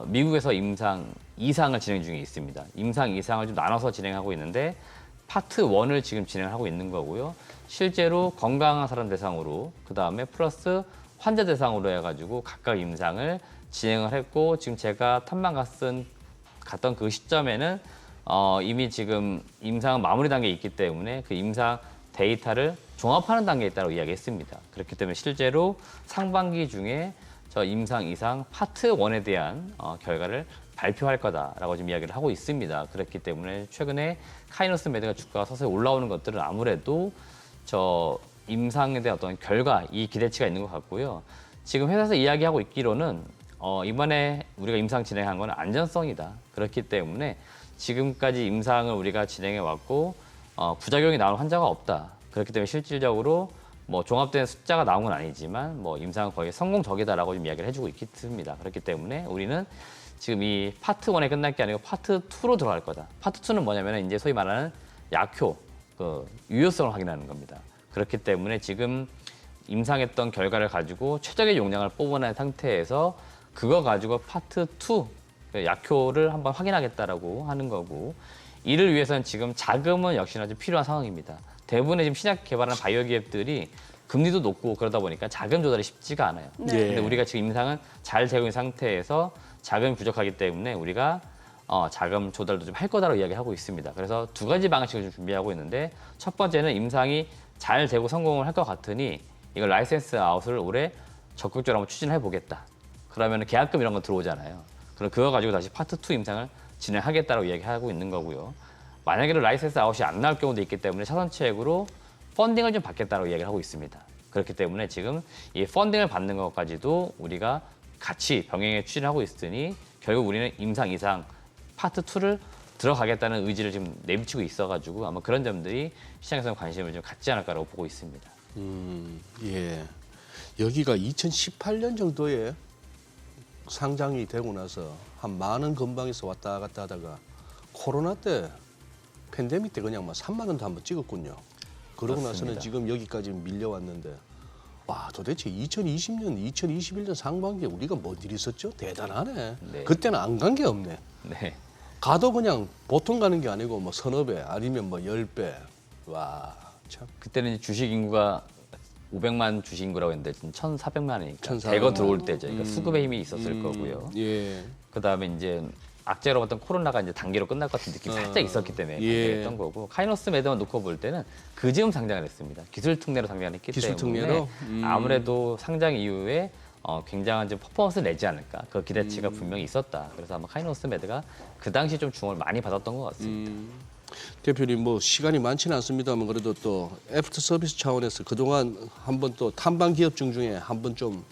미국에서 임상 2상을 진행 중에 있습니다. 임상 2상을 좀 나눠서 진행하고 있는데 파트 1을 지금 진행하고 있는 거고요. 실제로 건강한 사람 대상으로 그다음에 플러스 환자 대상으로 해가지고 각각 임상을 진행을 했고 지금 제가 탐방 갔던 그 시점에는 이미 지금 임상은 마무리 단계에 있기 때문에 그 임상 데이터를 종합하는 단계에 있다고 이야기했습니다. 그렇기 때문에 실제로 상반기 중에 저 임상 2상 파트 1에 대한 결과를 발표할 거다라고 지금 이야기를 하고 있습니다. 그렇기 때문에 최근에 카이노스 메드가 주가가 서서히 올라오는 것들은 아무래도 저 임상에 대한 어떤 결과, 이 기대치가 있는 것 같고요. 지금 회사에서 이야기하고 있기로는 이번에 우리가 임상 진행한 건 안전성이다. 그렇기 때문에 지금까지 임상을 우리가 진행해 왔고 부작용이 나오는 환자가 없다. 그렇기 때문에 실질적으로 뭐 종합된 숫자가 나온 건 아니지만 뭐 임상은 거의 성공적이다라고 좀 이야기를 해주고 있습니다. 그렇기 때문에 우리는 지금 이 파트 1에 끝날 게 아니고 파트 2로 들어갈 거다. 파트 2는 뭐냐면 이제 소위 말하는 약효, 그 유효성을 확인하는 겁니다. 그렇기 때문에 지금 임상했던 결과를 가지고 최적의 용량을 뽑아낸 상태에서 그거 가지고 파트 2, 약효를 한번 확인하겠다라고 하는 거고 이를 위해서는 지금 자금은 역시나 좀 필요한 상황입니다. 대부분의 지금 신약 개발하는 바이오 기업들이 금리도 높고 그러다 보니까 자금 조달이 쉽지가 않아요. 네. 근데 우리가 지금 임상은 잘 되고 있는 상태에서 자금이 부족하기 때문에 우리가 자금 조달도 좀 할 거다라고 이야기하고 있습니다. 그래서 두 가지 방식을 좀 준비하고 있는데 첫 번째는 임상이 잘 되고 성공을 할 것 같으니 이걸 라이센스 아웃을 올해 적극적으로 한번 추진해 보겠다. 그러면 계약금 이런 거 들어오잖아요. 그럼 그거 가지고 다시 파트 2 임상을 진행하겠다라고 이야기하고 있는 거고요. 만약에 라이센스 아웃이 안 나올 경우도 있기 때문에 차선책으로 펀딩을 좀 받겠다고 이야기를 하고 있습니다. 그렇기 때문에 지금 이 펀딩을 받는 것까지도 우리가 같이 병행해 추진하고 있으니 결국 우리는 임상 이상 파트 2를 들어가겠다는 의지를 지금 내비치고 있어가지고 아마 그런 점들이 시장에서 관심을 좀 갖지 않을까라고 보고 있습니다. 예. 여기가 2018년 정도에 상장이 되고 나서 한 많은 건방에서 왔다 갔다 하다가 코로나 때 팬데믹 때 그냥 막 3만 원도 한번 찍었군요. 그러고 맞습니다. 나서는 지금 여기까지 밀려왔는데 와 도대체 2020년, 2021년 상반기에 우리가 뭔 일이 있었죠? 대단하네. 네. 그때는 안 간 게 없네. 네. 가도 그냥 보통 가는 게 아니고 뭐 서너 배 아니면 뭐 10배. 와 참. 그때는 이제 주식 인구가 500만 주식 인구라고 했는데 지금 1,400만이니까 1,400만. 대거 들어올 때죠. 그러니까 수급의 힘이 있었을 거고요. 예. 그다음에 이제 악재로 봤던 코로나가 이제 단계로 끝날 것 같은 느낌이 살짝 있었기 때문에 예. 단계했던 거고 카이노스 매드만 놓고 볼 때는 그 즈음 상장을 했습니다. 기술 특례로 상장했기 기술 때문에 특례로? 아무래도 상장 이후에 굉장한 좀 퍼포먼스를 내지 않을까 그 기대치가 분명히 있었다. 그래서 아마 카이노스 매드가 그 당시 좀 주목을 많이 받았던 것 같습니다. 대표님 뭐 시간이 많지는 않습니다만 그래도 또 애프터 서비스 차원에서 그동안 한번 또 탐방 기업중 중에 한번 좀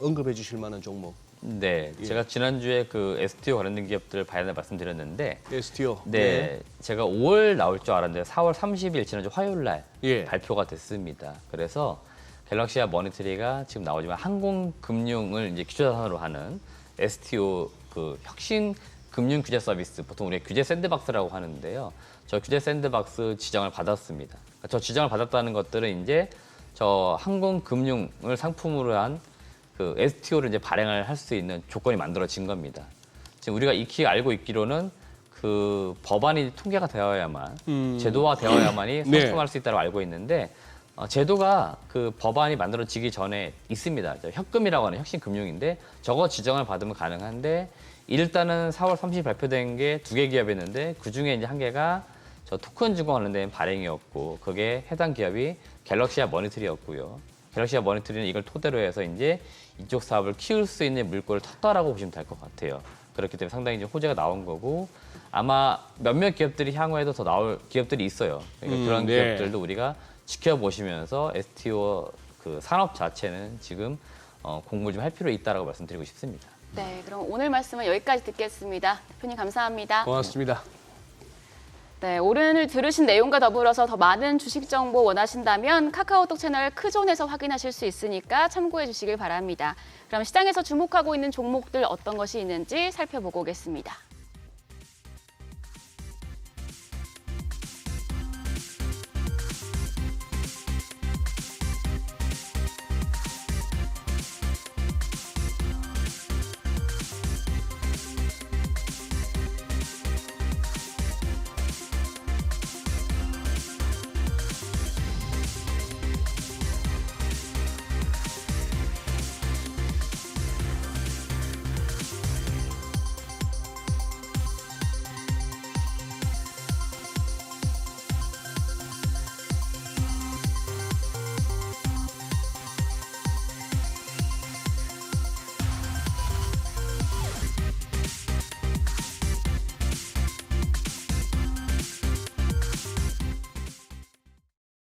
언급해 주실 만한 종목. 네, 제가 지난주에 그 STO 관련된 기업들 발언을 말씀드렸는데 STO. 네, 제가 5월 나올 줄 알았는데 4월 30일 지난주 화요일 날 예. 발표가 됐습니다. 그래서 갤럭시와 머니터리가 지금 나오지만 항공금융을 이제 기초자산으로 하는 STO 그 혁신 금융 규제 서비스, 보통 우리가 규제 샌드박스라고 하는데요. 저 규제 샌드박스 지정을 받았습니다. 저 지정을 받았다는 것들은 이제 저 항공금융을 상품으로 한 그 STO를 이제 발행을 할 수 있는 조건이 만들어진 겁니다. 지금 우리가 익히 알고 있기로는 그 법안이 통과가 되어야만 제도화되어야만이 네. 상품화할 수 있다고 알고 있는데 제도가 그 법안이 만들어지기 전에 있습니다. 혁금이라고 하는 혁신금융인데 저거 지정을 받으면 가능한데 일단은 4월 30일 발표된 게 2개 기업이었는데 그 중에 이제 한 개가 저 토큰 증권 관련된 발행이었고 그게 해당 기업이 갤럭시와 머니터리였고요. 갤럭시와 머니터리는 이걸 토대로 해서 이제 이쪽 사업을 키울 수 있는 물꼬를 텄다라고 보시면 될 것 같아요. 그렇기 때문에 상당히 이제 호재가 나온 거고 아마 몇몇 기업들이 향후에도 더 나올 기업들이 있어요. 그러니까 그런 네. 기업들도 우리가 지켜보시면서 STO 그 산업 자체는 지금 공부를 좀 할 필요 있다라고 말씀드리고 싶습니다. 네, 그럼 오늘 말씀은 여기까지 듣겠습니다. 대표님 감사합니다. 고맙습니다. 네, 오늘 들으신 내용과 더불어서 더 많은 주식 정보 원하신다면 카카오톡 채널 크존에서 확인하실 수 있으니까 참고해 주시길 바랍니다. 그럼 시장에서 주목하고 있는 종목들 어떤 것이 있는지 살펴보고 오겠습니다.